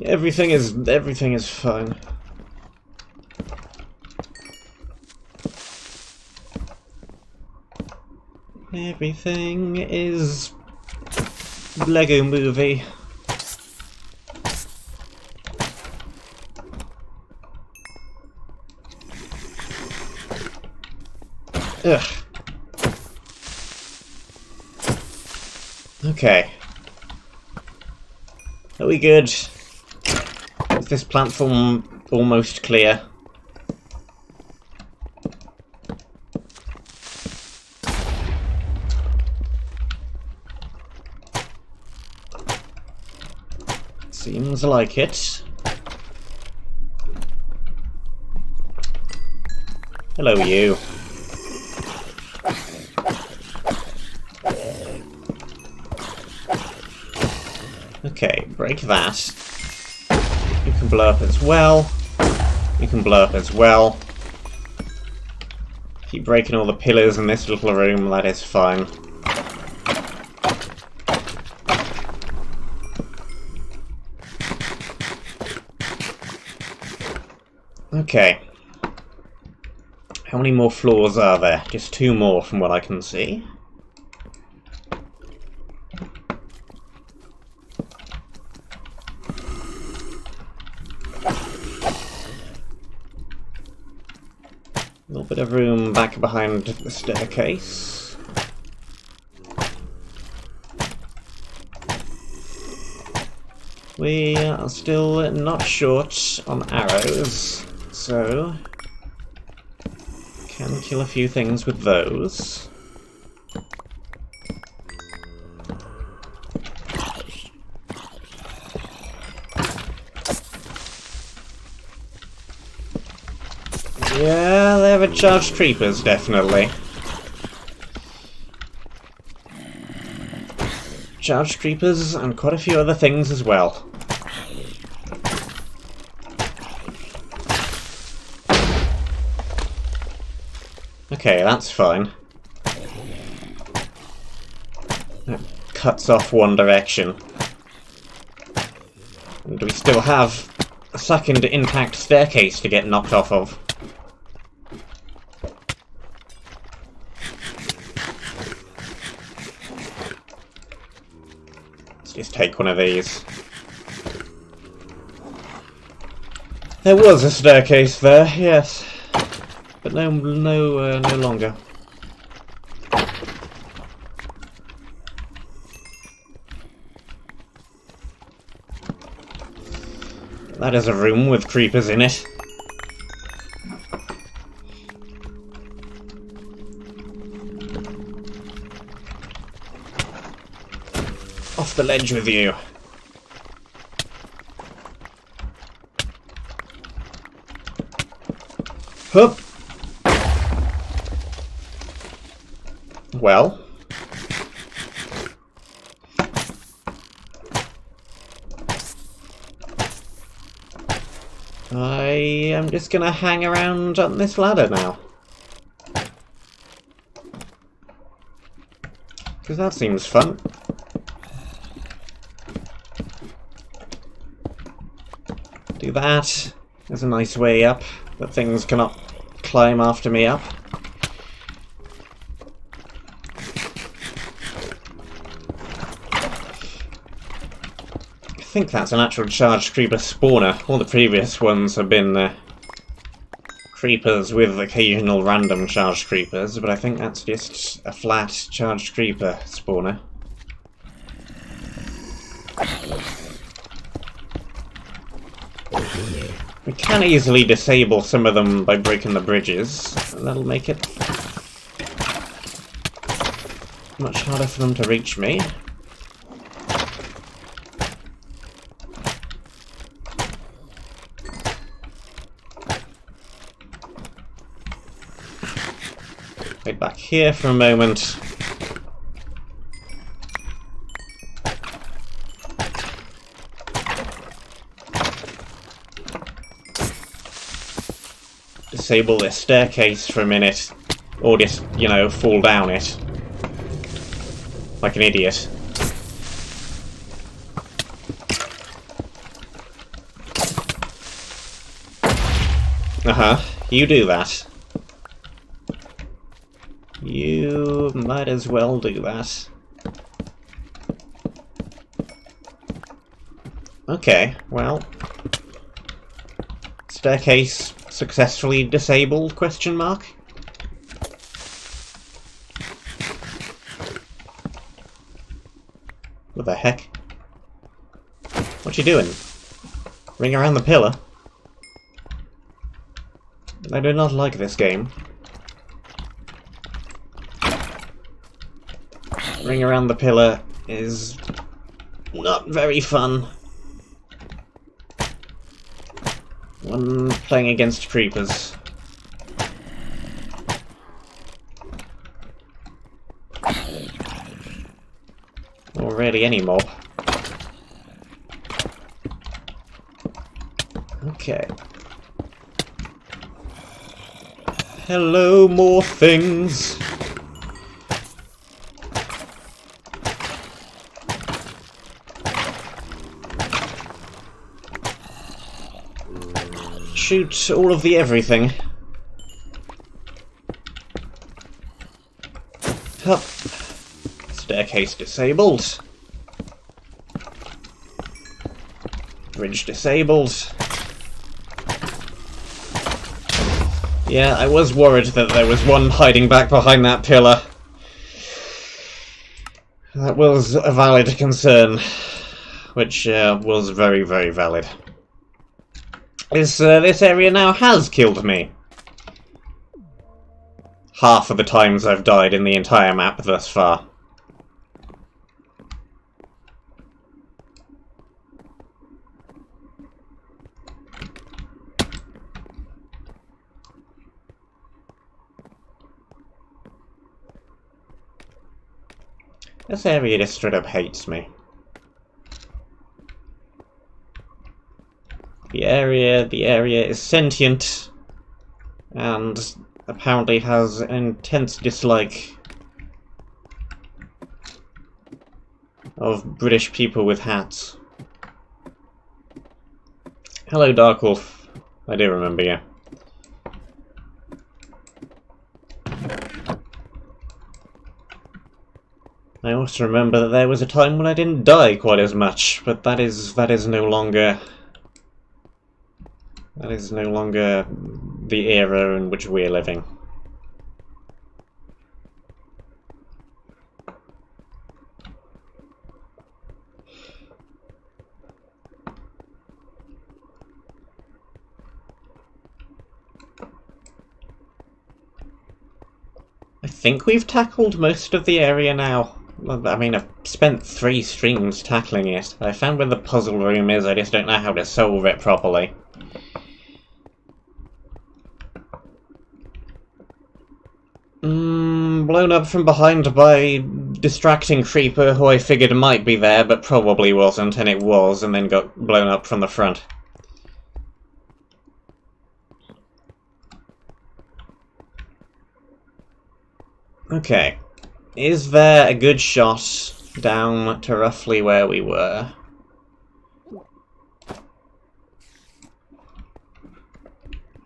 S1: Everything is fine. Everything is Lego Movie. Ugh. Okay. Are we good? Is this platform almost clear? Seems like it. Hello, you. Okay, break that. You can blow up as well. You can blow up as well. Keep breaking all the pillars in this little room, that is fine. Okay. How many more floors are there? Just 2 more from what I can see. A little bit of room back behind the staircase. We are still not short on arrows, so can kill a few things with those. Yeah, there are charged creepers, definitely. Charged creepers and quite a few other things as well. Okay, that's fine. That cuts off one direction. And we still have a second intact staircase to get knocked off of. Let's just take one of these. There was a staircase there, yes. But no longer. That is a room with creepers in it. Off the ledge with you. Hup! Well. I am just gonna hang around on this ladder now. Because that seems fun. Do that. There's a nice way up, but things cannot climb after me up. I think that's an actual charged creeper spawner. All the previous ones have been creepers with occasional random charged creepers, but I think that's just a flat charged creeper spawner. We can easily disable some of them by breaking the bridges, and that'll make it much harder for them to reach me. Wait back here for a moment. Disable this staircase for a minute, or just, you know, fall down it. Like an idiot. Uh-huh, you do that. You might as well do that. Okay, well... Staircase successfully disabled, question mark? What the heck? What you doing? Ring around the pillar? I do not like this game. Ring around the pillar is not very fun. When playing against creepers. Or really any mob. Okay. Hello, more things! Shoot all of the everything. Up. Staircase disabled. Bridge disabled. Yeah, I was worried that there was one hiding back behind that pillar. That was a valid concern, which was very, very valid. This area now has killed me. Half of the times I've died in the entire map thus far. This area just straight up hates me. The area is sentient, and apparently has an intense dislike of British people with hats. Hello, Dark Wolf. I do remember you. I also remember that there was a time when I didn't die quite as much, but that is no longer the era in which we're living. I think we've tackled most of the area now. I mean, I've spent 3 streams tackling it. I found where the puzzle room is, I just don't know how to solve it properly. Blown up from behind by distracting creeper who I figured might be there, but probably wasn't, and it was, and then got blown up from the front. Okay. Is there a good shot down to roughly where we were?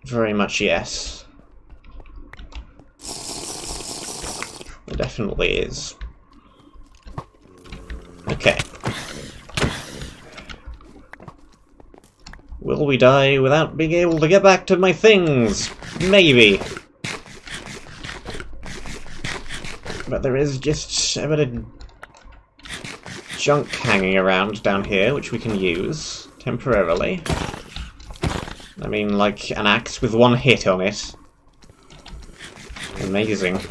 S1: Very much yes. There definitely is. Okay. Will we die without being able to get back to my things? Maybe. But there is just a bit of junk hanging around down here, which we can use temporarily. I mean, like an axe with 1 hit on it. Amazing.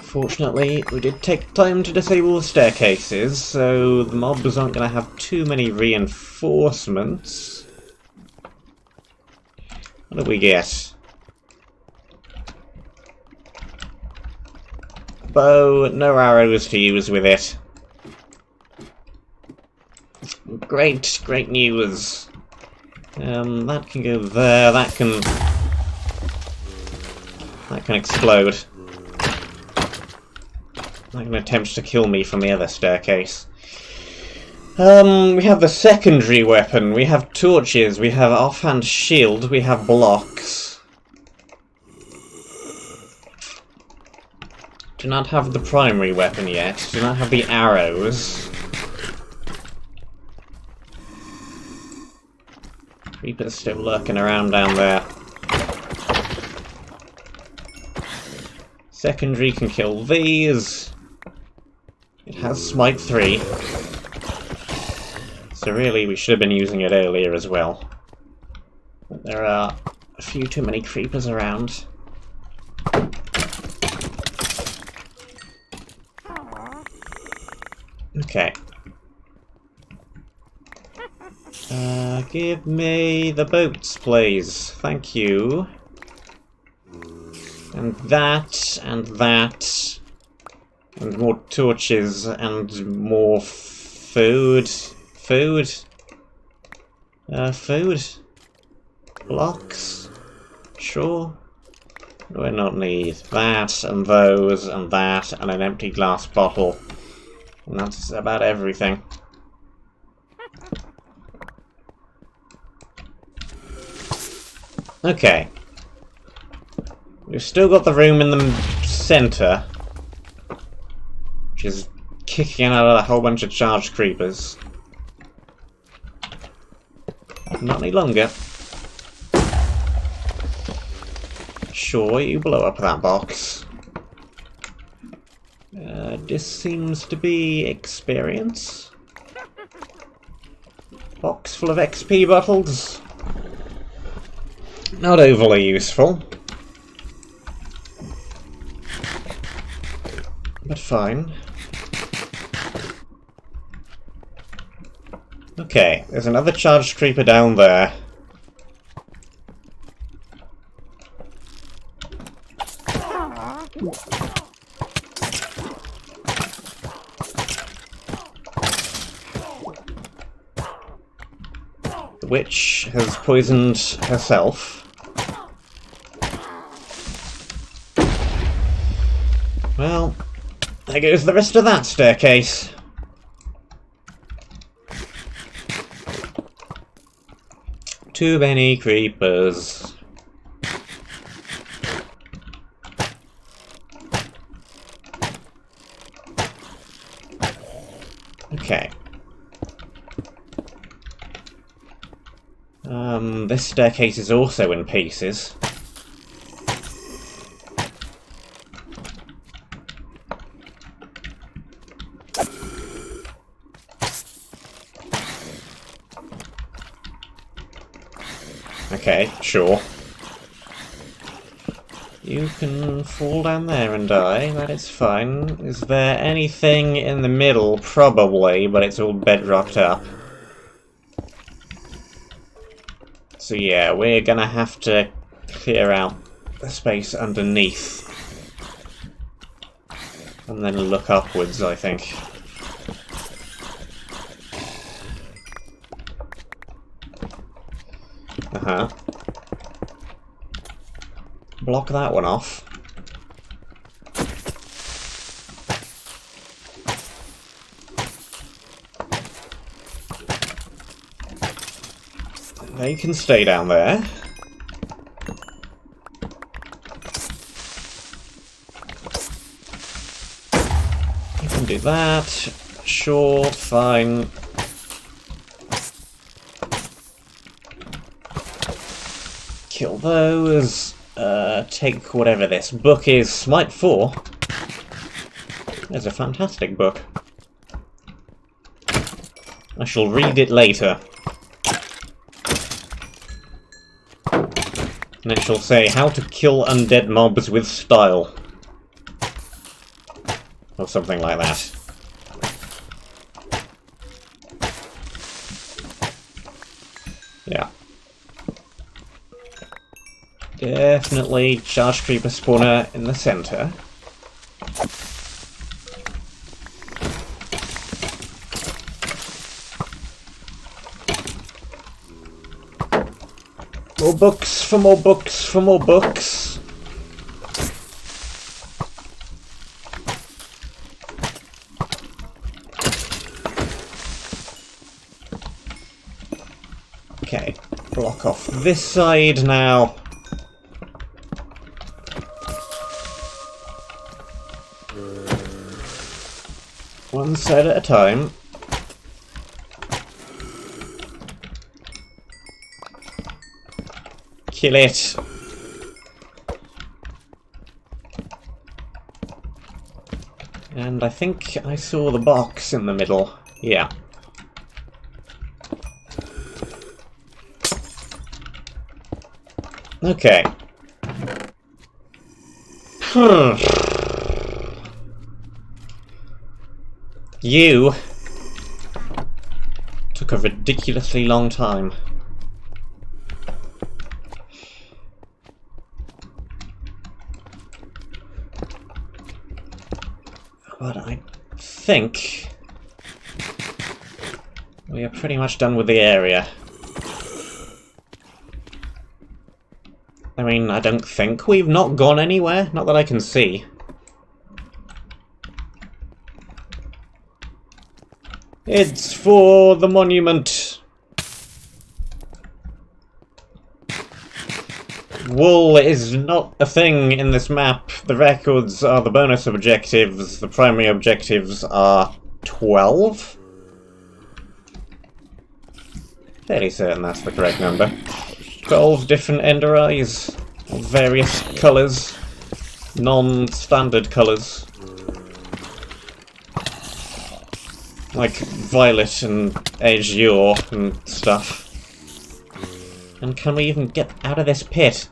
S1: Fortunately, we did take time to disable the staircases, so the mobs aren't going to have too many reinforcements. What do we get? Bow, no arrows to use with it. Great, great news. That can go there, that can explode. That can attempt to kill me from the other staircase. We have the secondary weapon, we have torches, we have offhand shield, we have blocks. Do not have the primary weapon yet, do not have the arrows. Creeper's still lurking around down there. Secondary can kill these. It has Smite 3. So really, we should have been using it earlier as well. But there are a few too many creepers around. Okay. Give me the boats, please. Thank you. And that, and that. And more torches, and more food. Food? Food? Blocks? Sure. What do I not need? That, and those, and that, and an empty glass bottle. And that's about everything. Okay. We've still got the room in the centre, which is kicking out a whole bunch of charged creepers. Not any longer. Sure, you blow up that box. This seems to be experience. Box full of XP bottles. Not overly useful. But fine. Okay, there's another charged creeper down there. The witch has poisoned herself. Well, there goes the rest of that staircase. Too many creepers. Okay. This staircase is also in pieces. Okay, sure. You can fall down there and die, that is fine. Is there anything in the middle? Probably, but it's all bedrocked up. So yeah, we're gonna have to clear out the space underneath. And then look upwards, I think. Uh-huh. Block that one off. They can stay down there. You can do that. Sure, fine. Kill those. Take whatever this book is. Smite 4. There's a fantastic book. I shall read it later. And it shall say, how to kill undead mobs with style. Or something like that. Yeah. Definitely charge creeper spawner in the center. More books, for more books, for more books. Okay, block off this side now. One side at a time. Kill it. And I think I saw the box in the middle. Yeah. Okay. You took a ridiculously long time. But I think we are pretty much done with the area. I mean, I don't think we've not gone anywhere, not that I can see. It's for the monument. Wool is not a thing in this map. The records are the bonus objectives. The primary objectives are 12. Fairly certain that's the correct number. 12 different ender eyes of various colours. Non-standard colours. Like violet and azure and stuff. And can we even get out of this pit?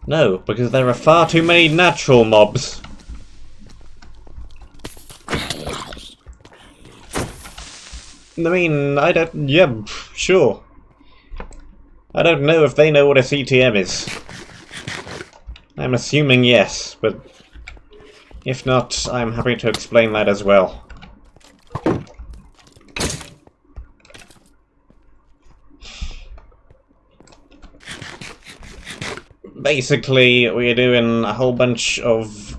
S1: No, because there are far too many natural mobs. I mean, I don't... yeah, sure. I don't know if they know what a CTM is. I'm assuming yes, but If not, I'm happy to explain that as well. Basically, we're doing a whole bunch of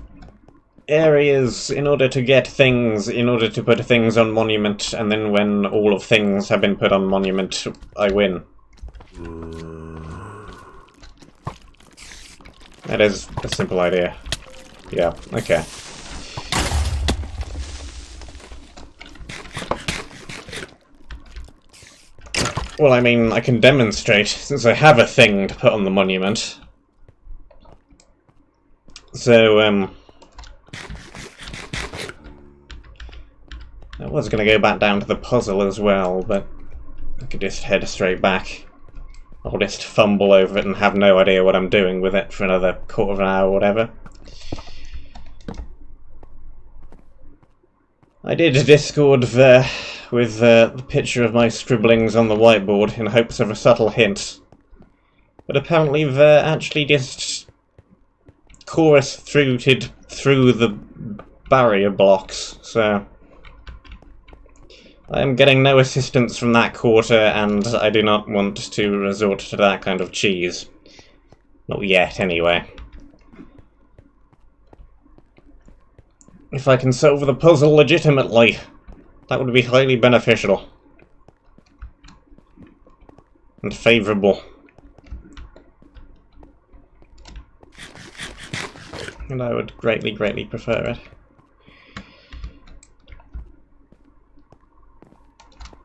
S1: areas in order to get things, in order to put things on monument, and then when all of things have been put on monument, I win. That is a simple idea. Yeah, okay. Well, I mean, I can demonstrate, since I have a thing to put on the monument. So, I was going to go back down to the puzzle as well, but I could just head straight back. I'll just fumble over it and have no idea what I'm doing with it for another quarter of an hour or whatever. I did a Discord there with the picture of my scribblings on the whiteboard in hopes of a subtle hint. But apparently they're actually just chorus-throated through the barrier blocks, so I am getting no assistance from that quarter, and I do not want to resort to that kind of cheese. Not yet, anyway. If I can solve the puzzle legitimately, that would be highly beneficial. And favourable. And I would greatly, greatly prefer it.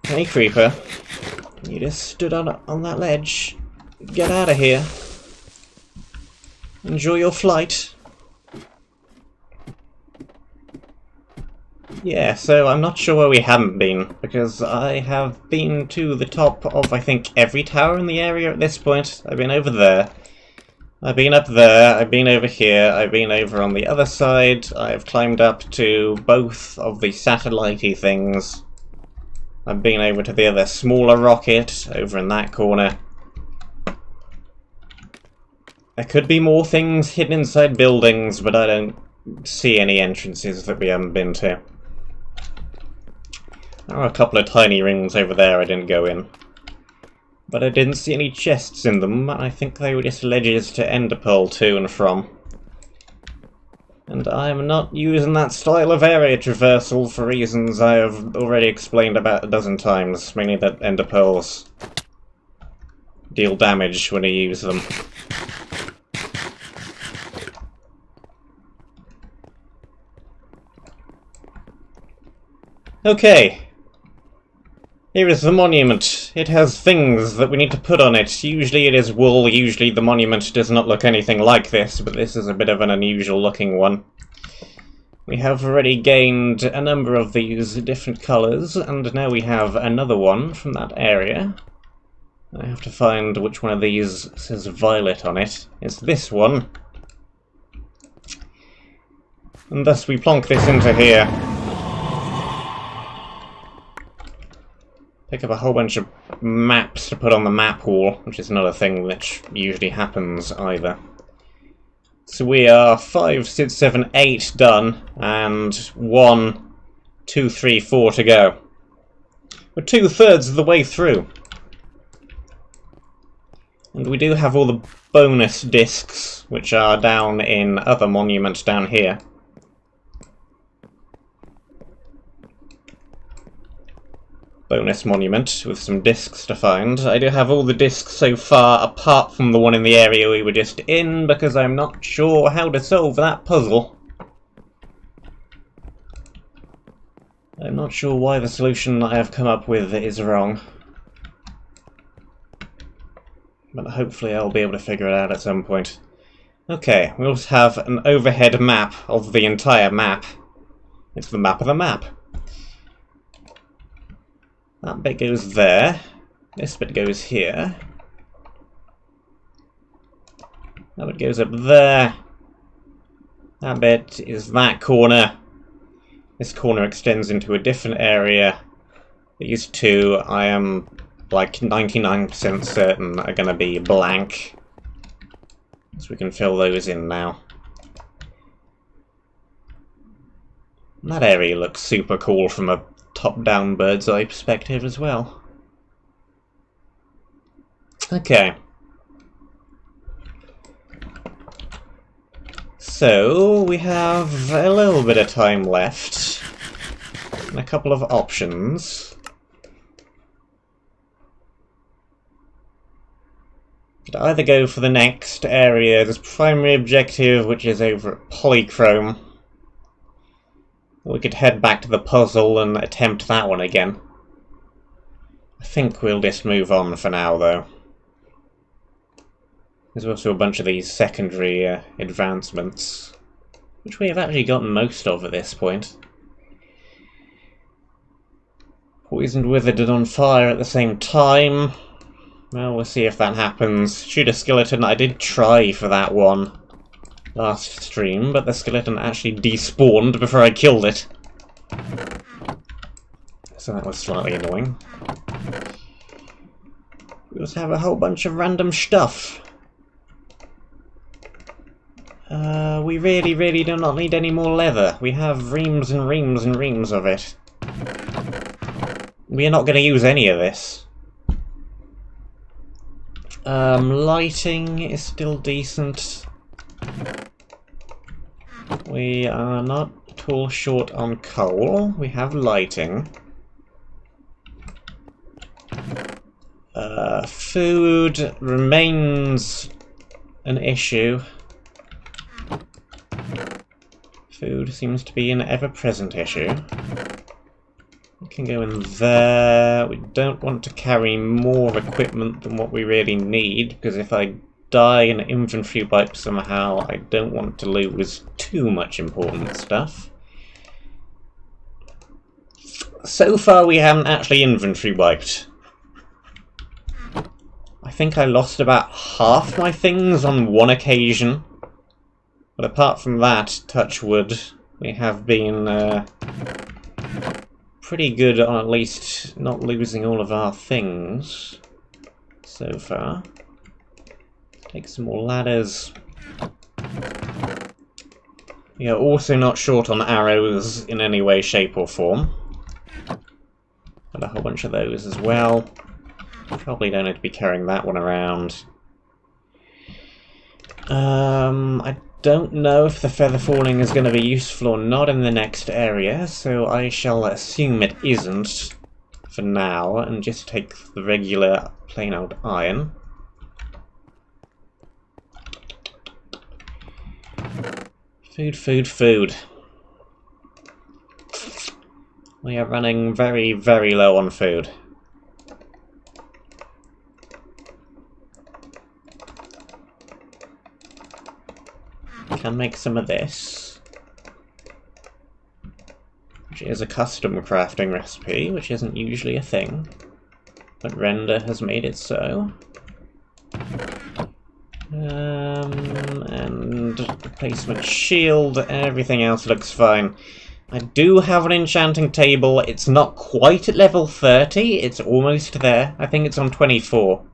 S1: Hey, creeper. You just stood on that ledge. Get out of here. Enjoy your flight. Yeah, so I'm not sure where we haven't been, because I have been to the top of, I think, every tower in the area at this point. I've been over there. I've been up there, I've been over here, I've been over on the other side, I've climbed up to both of the satellite-y things. I've been over to the other smaller rocket, over in that corner. There could be more things hidden inside buildings, but I don't see any entrances that we haven't been to. There are a couple of tiny rings over there I didn't go in. But I didn't see any chests in them, and I think they were just ledges to ender pearl to and from. And I am not using that style of area traversal for reasons I have already explained about a dozen times, mainly that ender pearls deal damage when you use them. Okay. Here is the monument. It has things that we need to put on it. Usually it is wool, usually the monument does not look anything like this, but this is a bit of an unusual looking one. We have already gained a number of these different colours, and now we have another one from that area. I have to find which one of these says violet on it. It's this one. And thus we plonk this into here. Pick up a whole bunch of maps to put on the map wall, which is not a thing that usually happens either. So we are 5, 6, 7, 8 done, and 1, 2, 3, 4 to go. We're 2/3 of the way through. And we do have all the bonus discs, which are down in other monuments down here. Bonus monument with some discs to find. I do have all the discs so far apart from the one in the area we were just in, because I'm not sure how to solve that puzzle. I'm not sure why the solution I have come up with is wrong. But hopefully I'll be able to figure it out at some point. Okay, we also have an overhead map of the entire map. It's the map of the map. That bit goes there. This bit goes here. That bit goes up there. That bit is that corner. This corner extends into a different area. These two, I am like 99% certain, are going to be blank. So we can fill those in now. That area looks super cool from a top-down bird's eye perspective as well. Okay. So, we have a little bit of time left, and a couple of options. Could either go for the next area's primary objective, which is over at Polychrome, or we could head back to the puzzle and attempt that one again. I think we'll just move on for now, though. There's also a bunch of these secondary advancements, which we have actually gotten most of at this point. Poisoned, withered, and on fire at the same time. Well, we'll see if that happens. Shoot a skeleton. I did try for that one last stream, but the skeleton actually despawned before I killed it. So that was slightly annoying. We also have a whole bunch of random stuff. We really do not need any more leather. We have reams and reams and reams of it. We are not going to use any of this. Lighting is still decent. We are not at all short on coal. We have lighting. Food remains an issue. Food seems to be an ever-present issue. We can go in there. We don't want to carry more equipment than what we really need, because if I die in an inventory wipe somehow, I don't want to lose too much important stuff. So far we haven't actually inventory wiped. I think I lost about half my things on one occasion. But apart from that, touch wood, we have been pretty good on at least not losing all of our things so far. Take some more ladders. We are also not short on arrows in any way, shape or form. Got a whole bunch of those as well. Probably don't need to be carrying that one around. I don't know if the feather falling is going to be useful or not in the next area, so I shall assume it isn't for now, and just take the regular plain old iron. Food, food, food. We are running very, very low on food. Can make some of this, which is a custom crafting recipe, which isn't usually a thing, but Render has made it so. And replacement shield, everything else looks fine. I do have an enchanting table. It's not quite at level 30, it's almost there. I think it's on 24.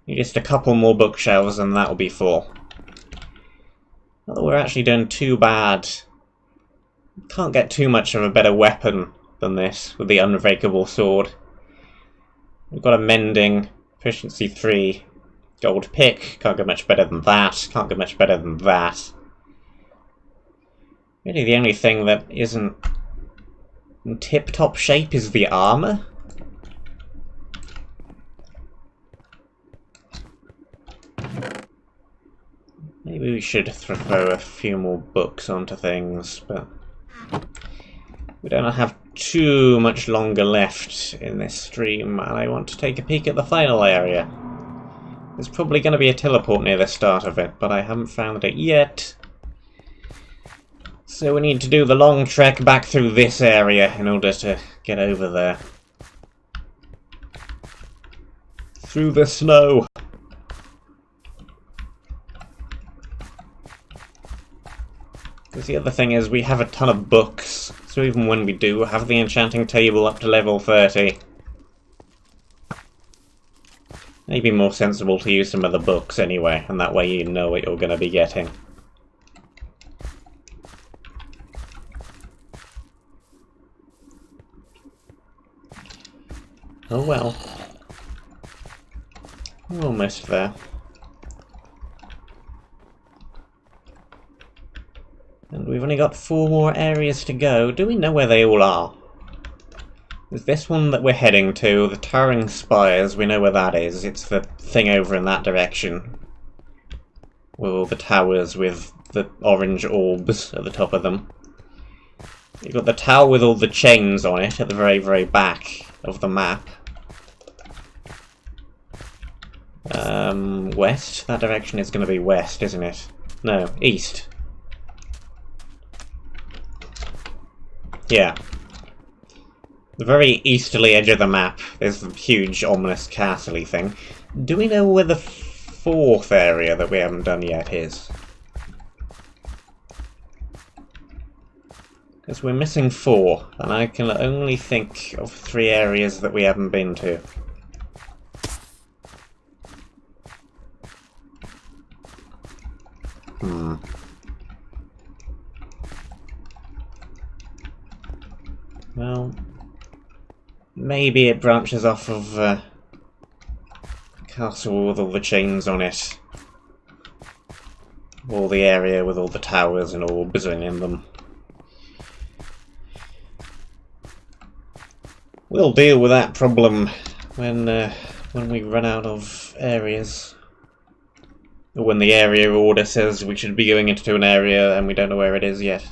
S1: Just a couple more bookshelves and that'll be full. Not that we're actually doing too bad. Can't get too much of a better weapon than this with the unbreakable sword. We've got a mending, efficiency 3, gold pick, can't get much better than that, can't get much better than that. Really the only thing that isn't in tip-top shape is the armor. Maybe we should throw a few more books onto things, but we don't have too much longer left in this stream, and I want to take a peek at the final area. There's probably going to be a teleport near the start of it, but I haven't found it yet. So we need to do the long trek back through this area in order to get over there. Through the snow. Because the other thing is we have a ton of books, so even when we do have the enchanting table up to level 30, maybe more sensible to use some of the books anyway, and that way you know what you're going to be getting. Oh well. We're almost there. And we've only got 4 more areas to go. Do we know where they all are? Is this one that we're heading to, the Towering Spires? We know where that is. It's the thing over in that direction. With all the towers with the orange orbs at the top of them. You've got the tower with all the chains on it at the very, very back of the map. West? That direction is going to be west, isn't it? No, east. Yeah. The very easterly edge of the map, there's the huge, ominous, castle-y thing. Do we know where the 4th area that we haven't done yet is? Because we're missing 4, and I can only think of 3 areas that we haven't been to. Well, maybe it branches off of castle with all the chains on it. Or the area with all the towers and orbs in them. We'll deal with that problem when we run out of areas. Or when the area order says we should be going into an area and we don't know where it is yet.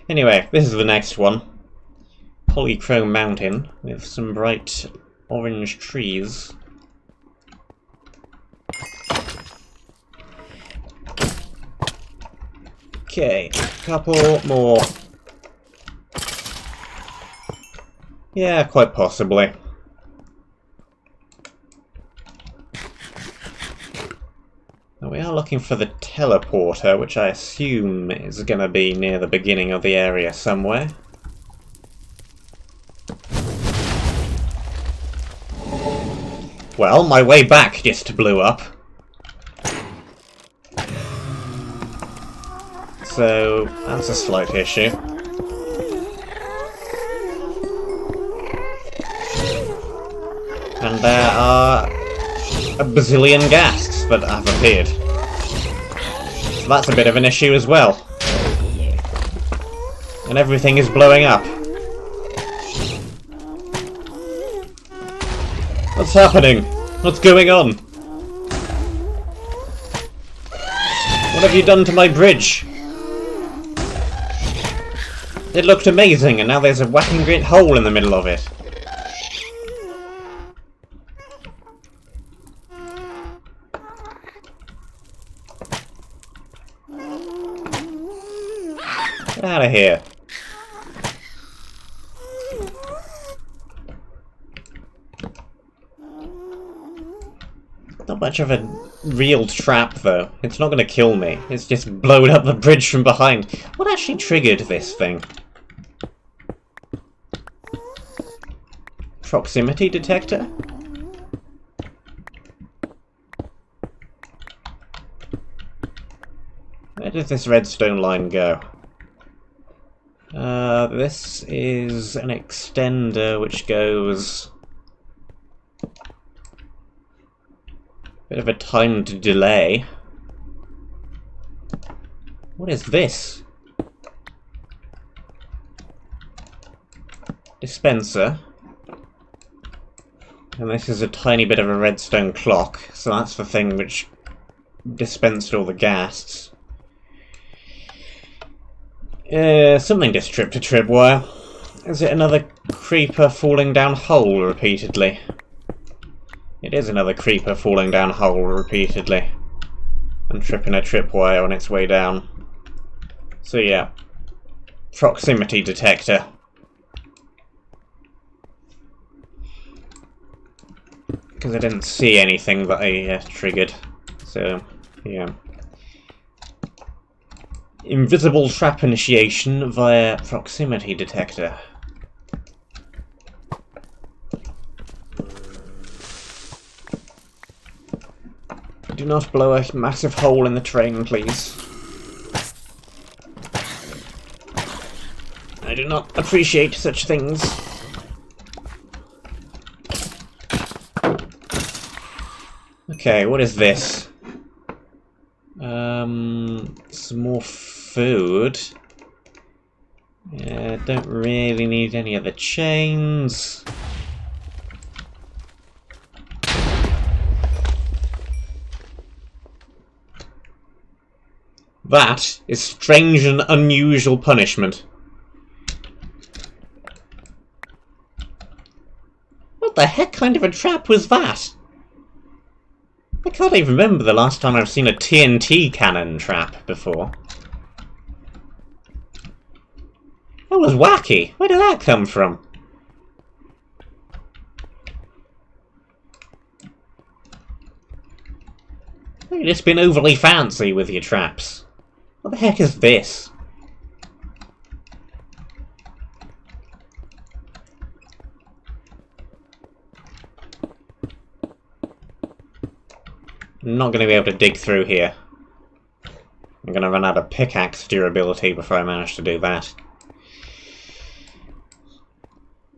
S1: Anyway, this is the next one. Polychrome Mountain with some bright orange trees. Okay, couple more. Yeah, quite possibly. Now we are looking for the teleporter, which I assume is going to be near the beginning of the area somewhere. Well, my way back just blew up. So, that's a slight issue. And there are a bazillion ghasts that have appeared. So that's a bit of an issue as well. And everything is blowing up. What's happening? What's going on? What have you done to my bridge? It looked amazing, and now there's a whacking great hole in the middle of it. Get out of here. Not much of a real trap, though. It's not going to kill me. It's just blown up the bridge from behind. What actually triggered this thing? Proximity detector? Where does this redstone line go? This is an extender which goes... Bit of a timed delay. What is this? Dispenser. And this is a tiny bit of a redstone clock, so that's the thing which dispensed all the ghasts. Something just tripped a tripwire. Is it another creeper falling down hole repeatedly? It is another creeper falling down hole repeatedly. And tripping a tripwire on its way down. So yeah. Proximity detector. Because I didn't see anything that I triggered. So, yeah. Invisible trap initiation via proximity detector. Do not blow a massive hole in the train, please. I do not appreciate such things. Okay, what is this? Some more food. Yeah, don't really need any of the chains. That is strange and unusual punishment. What the heck kind of a trap was that? I can't even remember the last time I've seen a TNT cannon trap before. That was wacky. Where did that come from? You've just been overly fancy with your traps. What the heck is this? I'm not going to be able to dig through here. I'm going to run out of pickaxe durability before I manage to do that.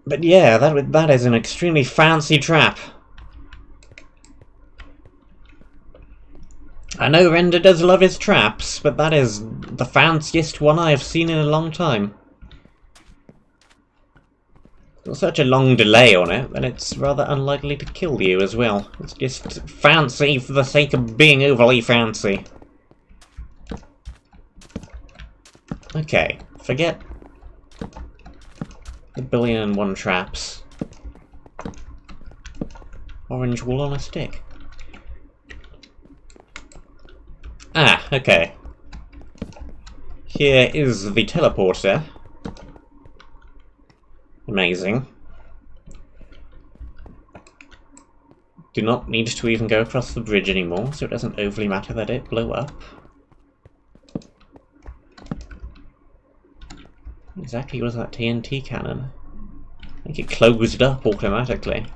S1: But yeah, that is an extremely fancy trap. I know Render does love his traps, but that is the fanciest one I have seen in a long time. With such a long delay on it, then it's rather unlikely to kill you as well. It's just fancy for the sake of being overly fancy. Okay, forget the 1,000,001 traps. Orange wool on a stick. Ah, okay. Here is the teleporter. Amazing. Do not need to even go across the bridge anymore, so it doesn't overly matter that it blew up. What exactly was that TNT cannon? I think it closed up automatically.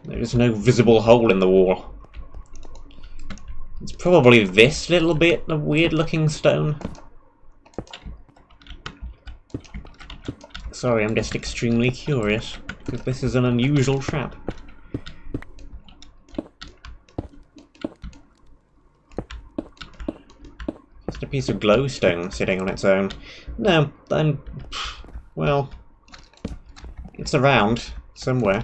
S1: There is no visible hole in the wall. It's probably this little bit of weird looking stone. Sorry, I'm just extremely curious, because this is an unusual trap. Just a piece of glowstone sitting on its own. No, well, it's around somewhere.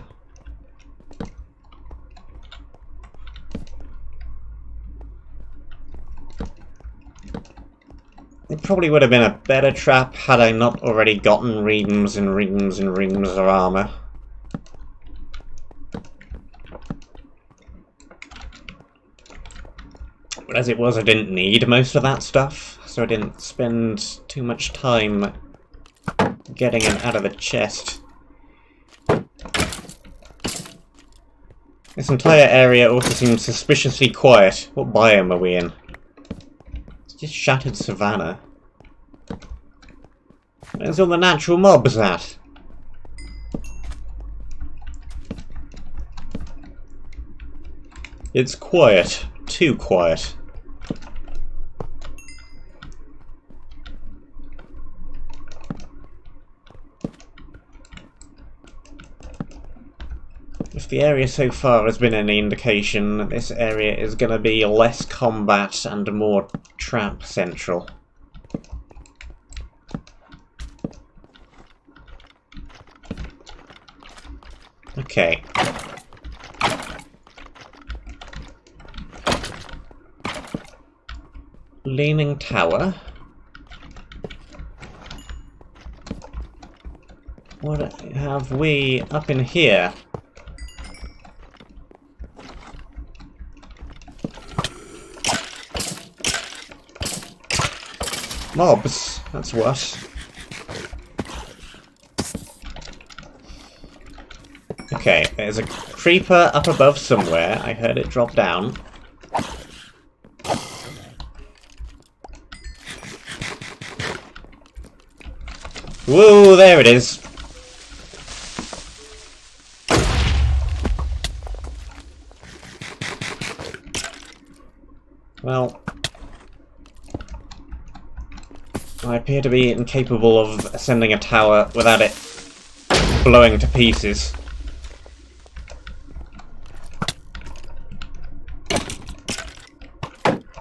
S1: It probably would have been a better trap had I not already gotten reams and reams and reams of armor. But as it was, I didn't need most of that stuff, so I didn't spend too much time getting it out of the chest. This entire area also seems suspiciously quiet. What biome are we in? Just shattered savannah. Where's all the natural mobs at? It's quiet. Too quiet. If the area so far has been any indication, this area is going to be less combat and more trap central. Okay. Leaning tower. What have we up in here? Mobs, that's what. Okay, there's a creeper up above somewhere. I heard it drop down. Whoa, there it is. Well, I appear to be incapable of ascending a tower without it blowing to pieces.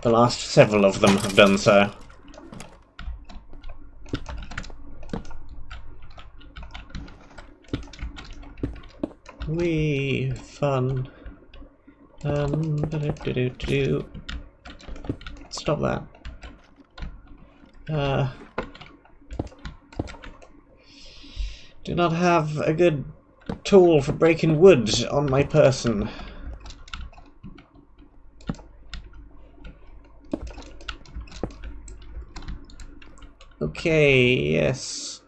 S1: The last several of them have done so. Wee, fun. Stop that. Do not have a good tool for breaking wood on my person. Okay, yes.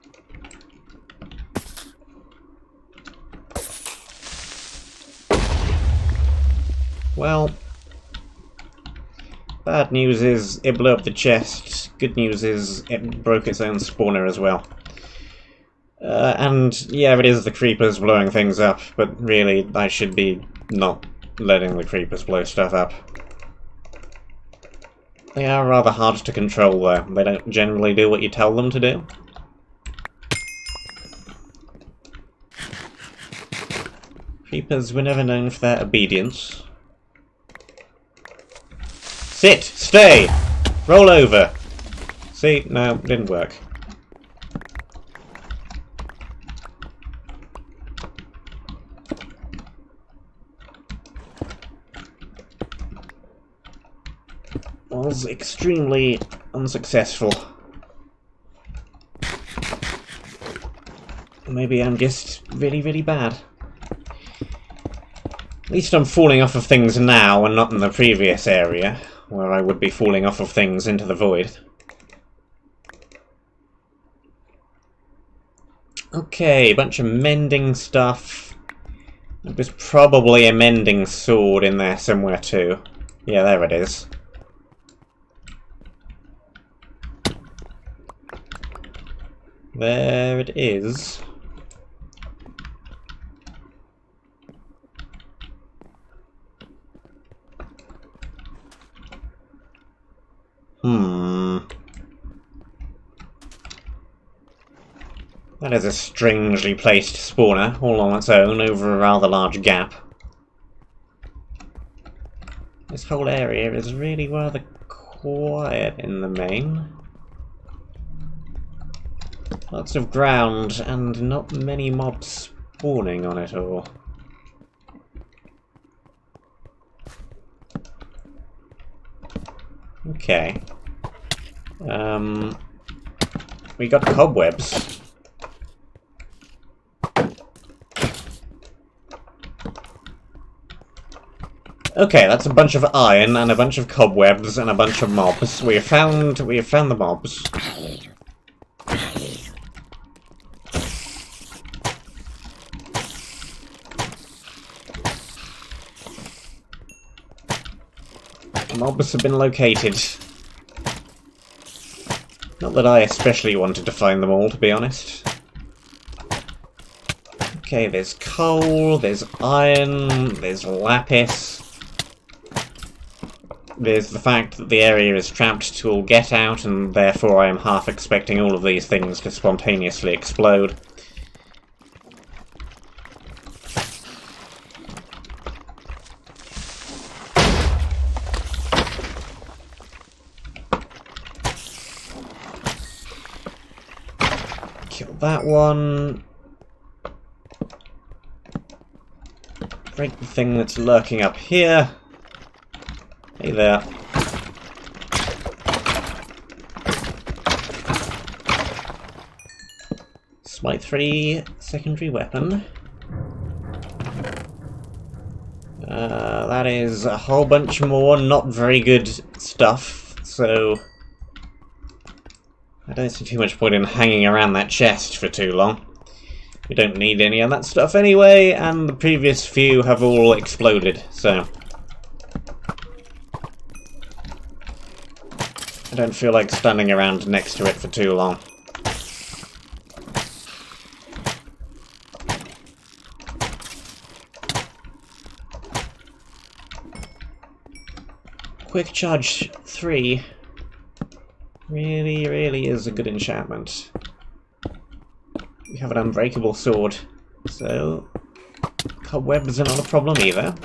S1: Well, bad news is it blew up the chest. Good news is it broke its own spawner as well. And yeah, it is the creepers blowing things up, but really I should be not letting the creepers blow stuff up. They are rather hard to control though. They don't generally do what you tell them to do. Creepers were never known for their obedience. Sit! Stay! Roll over! See? No, didn't work. Was extremely unsuccessful. Maybe I'm just really, really bad. At least I'm falling off of things now and not in the previous area, where I would be falling off of things into the void. Okay, a bunch of mending stuff. There's probably a mending sword in there somewhere too. Yeah, there it is. There it is. That is a strangely placed spawner, all on its own, over a rather large gap. This whole area is really rather quiet in the main. Lots of ground, and not many mobs spawning on it all. Okay. We got cobwebs. Okay, that's a bunch of iron and a bunch of cobwebs and a bunch of mobs. We have found the mobs. Mobs have been located. Not that I especially wanted to find them all, to be honest. Okay, there's coal, there's iron, there's lapis. There's the fact that the area is trapped to all get out, and therefore I am half expecting all of these things to spontaneously explode. Kill that one. Break the thing that's lurking up here. Hey there. Smite 3 secondary weapon. That is a whole bunch more not very good stuff, so I don't see too much point in hanging around that chest for too long. We don't need any of that stuff anyway, and the previous few have all exploded, so I don't feel like standing around next to it for too long. Quick Charge 3 really is a good enchantment. We have an unbreakable sword, so cobwebs are not a problem either.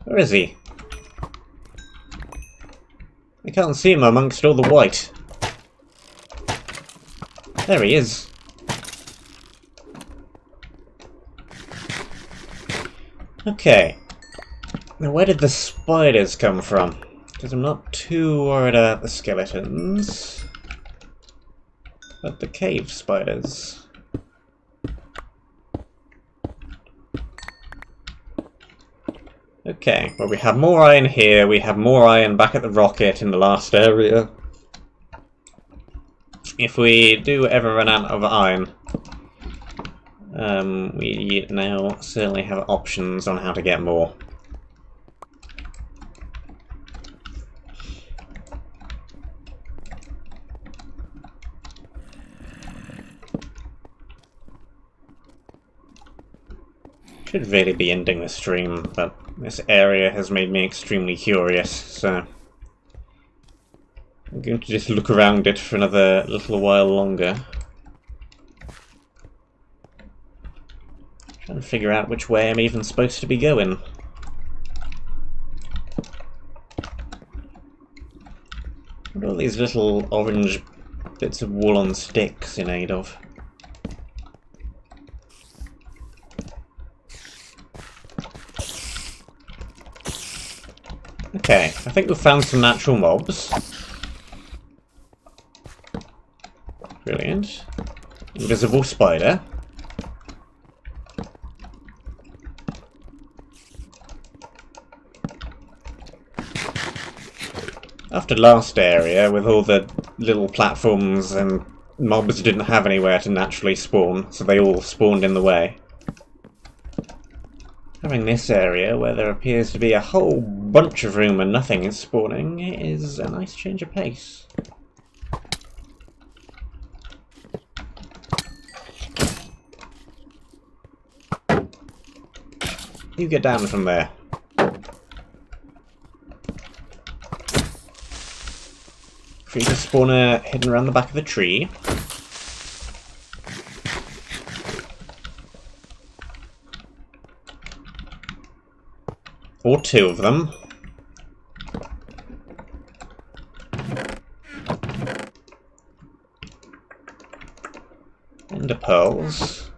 S1: Where is he? I can't see him amongst all the white. There he is. Okay. Now where did the spiders come from? Because I'm not too worried about the skeletons. But the cave spiders. Okay, well we have more iron here, we have more iron back at the rocket in the last area. If we do ever run out of iron, we now certainly have options on how to get more. Should really be ending the stream, but this area has made me extremely curious, so I'm going to just look around it for another little while longer. Trying to figure out which way I'm even supposed to be going. What are all these little orange bits of wool on sticks in aid of? Okay, I think we've found some natural mobs. Brilliant. Invisible spider. After last area, with all the little platforms and mobs didn't have anywhere to naturally spawn, so they all spawned in the way. Having this area, where there appears to be a whole bunch of room and nothing is spawning, is a nice change of pace. You get down from there. Creeper spawner hidden around the back of the tree. Or two of them. Ender pearls.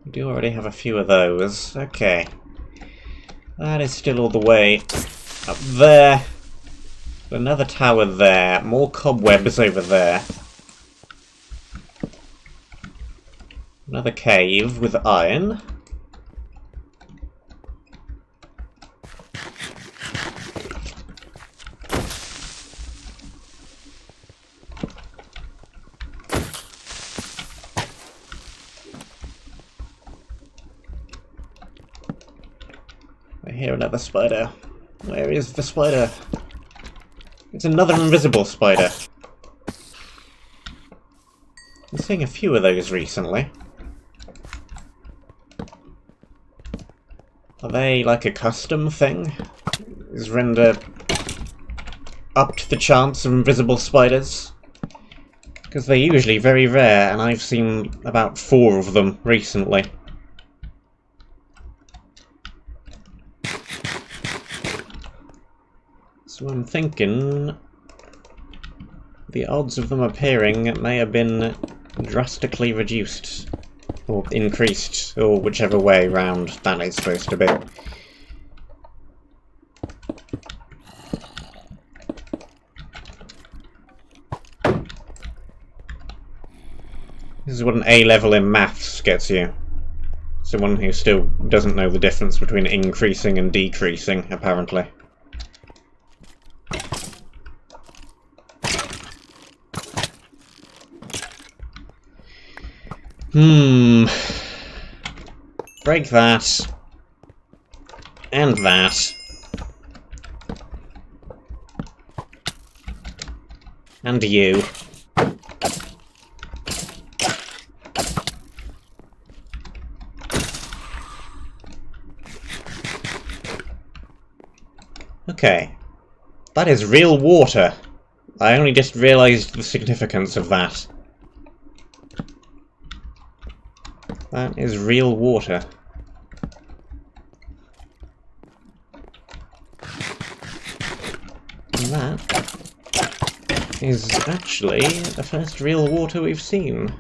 S1: We do already have a few of those. Okay. That is still all the way up there. Another tower there. More cobwebs over there. Another cave with iron. I hear another spider. Where is the spider? It's another invisible spider. I'm seeing a few of those recently. Are they like a custom thing? Is Render up to the chance of invisible spiders? Because they're usually very rare, and I've seen about 4 of them recently. So I'm thinking the odds of them appearing may have been drastically reduced, or increased, or whichever way round that is supposed to be. This is what an A level in maths gets you. Someone who still doesn't know the difference between increasing and decreasing, apparently. Break that. And that. And you. Okay. That is real water. I only just realised the significance of that. That is real water. that is actually the first real water we've seen.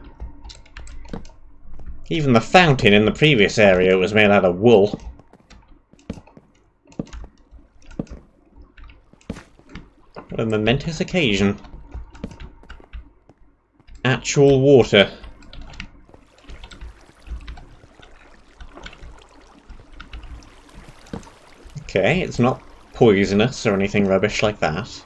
S1: Even the fountain in the previous area was made out of wool. What a momentous occasion. Actual water. Okay, it's not poisonous or anything rubbish like that.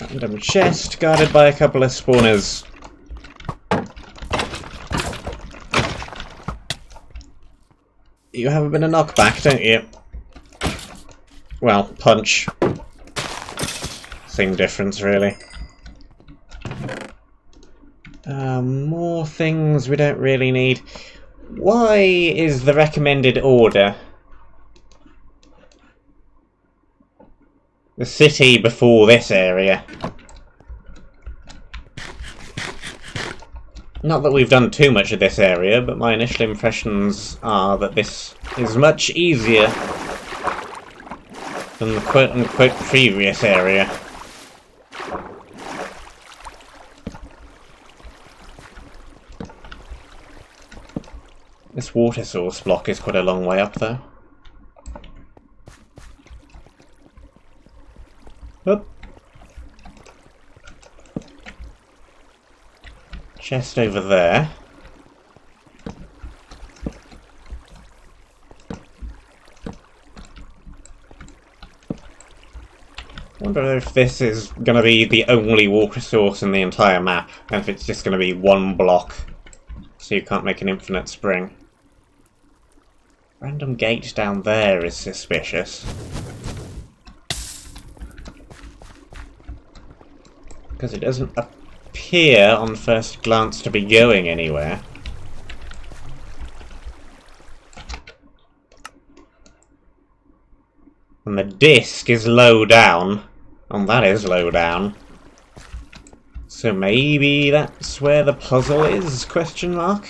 S1: Random chest guarded by a couple of spawners. You have a bit of knockback, don't you? Well, punch. Same difference, really. More things we don't really need. Why is the recommended order the city before this area? Not that we've done too much of this area, but my initial impressions are that this is much easier than the quote-unquote previous area. This water source block is quite a long way up, though. Oop. Chest over there. Wonder if this is going to be the only water source in the entire map, and if it's just going to be one block, so you can't make an infinite spring. Random gate down there is suspicious. Because it doesn't appear on first glance to be going anywhere. And the disc is low down. And that is low down. So maybe that's where the puzzle is? Question mark?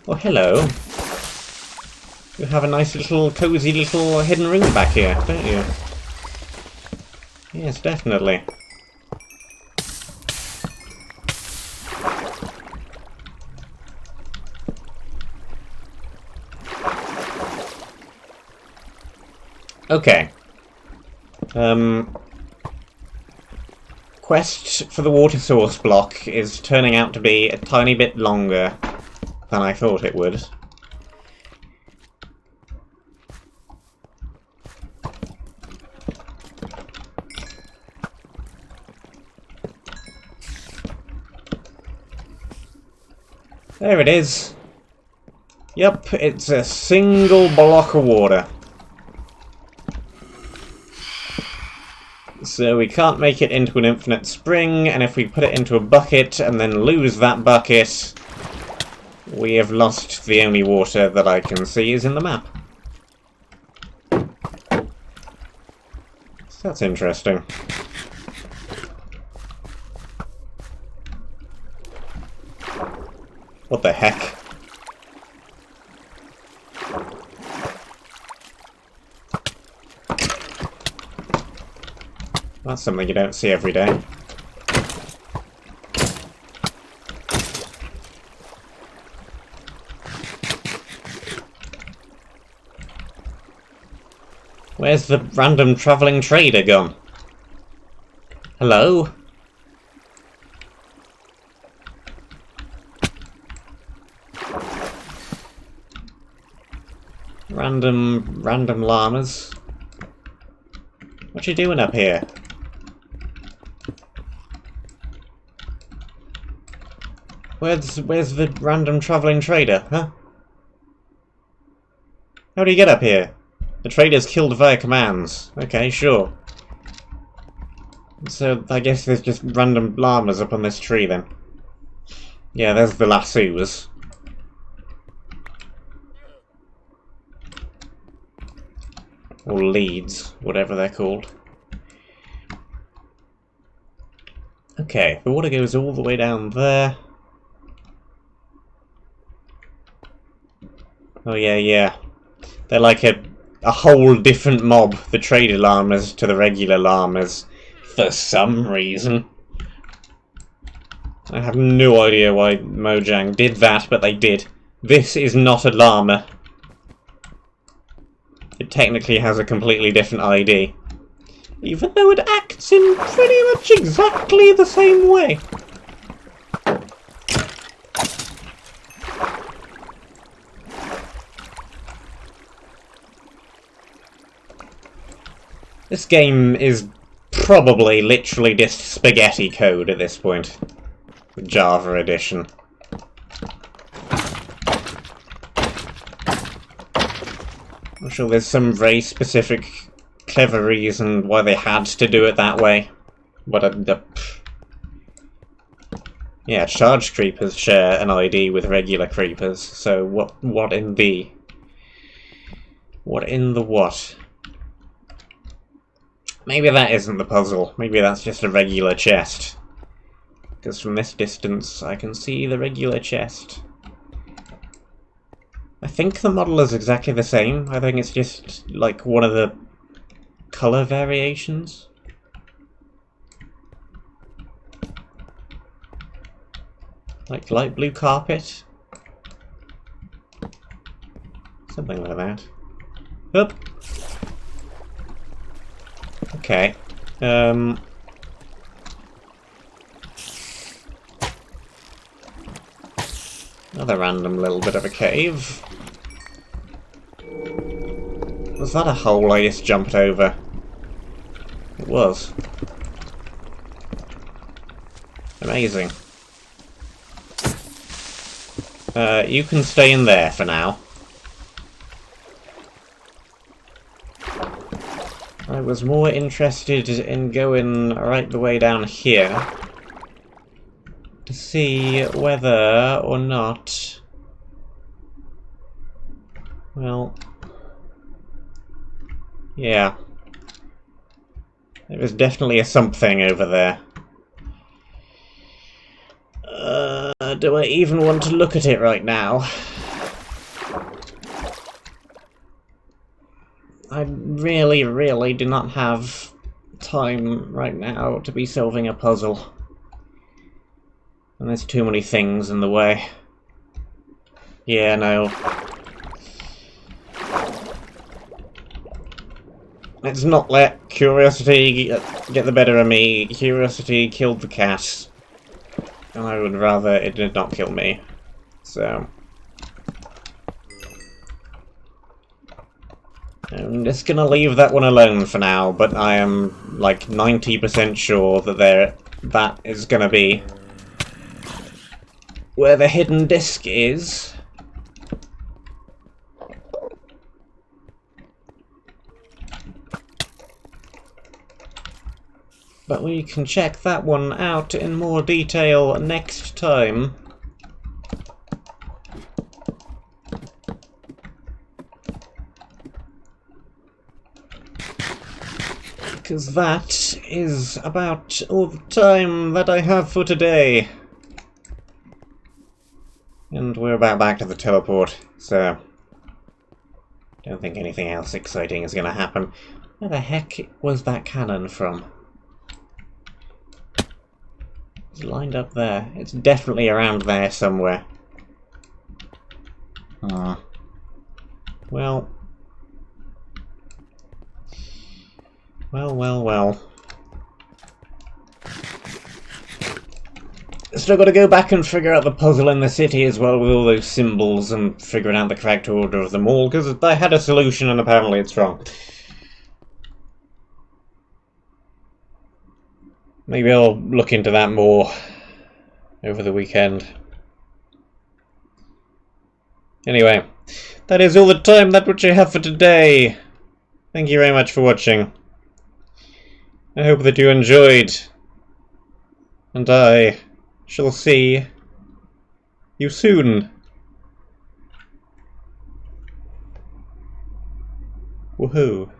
S1: Oh, hello. You have a nice little, cozy little hidden room back here, don't you? Yes, definitely. Okay. Quest for the water source block is turning out to be a tiny bit longer than I thought it would. There it is. Yep, it's a single block of water. So we can't make it into an infinite spring, and if we put it into a bucket and then lose that bucket, we have lost the only water that I can see is in the map. So that's interesting. What the heck? That's something you don't see every day. Where's the random travelling trader gone? Hello? Random llamas. What you doing up here? Where's the random travelling trader, huh? How do you get up here? The trader's killed via commands. Okay, sure. So, I guess there's just random llamas up on this tree then. Yeah, there's the lassos. Or leads, whatever they're called. Okay, the water goes all the way down there. Oh yeah, yeah. They're like a whole different mob, the traded llamas to the regular llamas, for some reason. I have no idea why Mojang did that, but they did. This is not a llama. It technically has a completely different ID. Even though it acts in pretty much exactly the same way. This game is probably literally just spaghetti code at this point. The Java edition. I'm sure there's some very specific, clever reason why they had to do it that way. But yeah, charged creepers share an ID with regular creepers. So what in the what? Maybe that isn't the puzzle. Maybe that's just a regular chest. Because from this distance, I can see the regular chest. I think the model is exactly the same. I think it's just, like, one of the colour variations. Like light blue carpet. Something like that. Oop! Okay. Another random little bit of a cave. Was that a hole I just jumped over? It was. Amazing. You can stay in there for now. I was more interested in going right the way down here to see whether or not... Well... Yeah. There is definitely a something over there. Do I even want to look at it right now? I really do not have time right now to be solving a puzzle. And there's too many things in the way. Yeah, no. Let's not let curiosity get the better of me. Curiosity killed the cat. And I would rather it did not kill me. So... I'm just gonna leave that one alone for now, but I am like 90% sure that that is gonna be where the hidden disc is. But we can check that one out in more detail next time. Because that is about all the time that I have for today. And we're about back to the teleport, so... don't think anything else exciting is going to happen. Where the heck was that cannon from? It's lined up there. It's definitely around there somewhere. Well... Well. Still got to go back and figure out the puzzle in the city as well with all those symbols and figuring out the correct order of them all, because I had a solution and apparently it's wrong. Maybe I'll look into that more over the weekend. Anyway, that is all the time that which I have for today. Thank you very much for watching. I hope that you enjoyed, and I shall see you soon. Woohoo.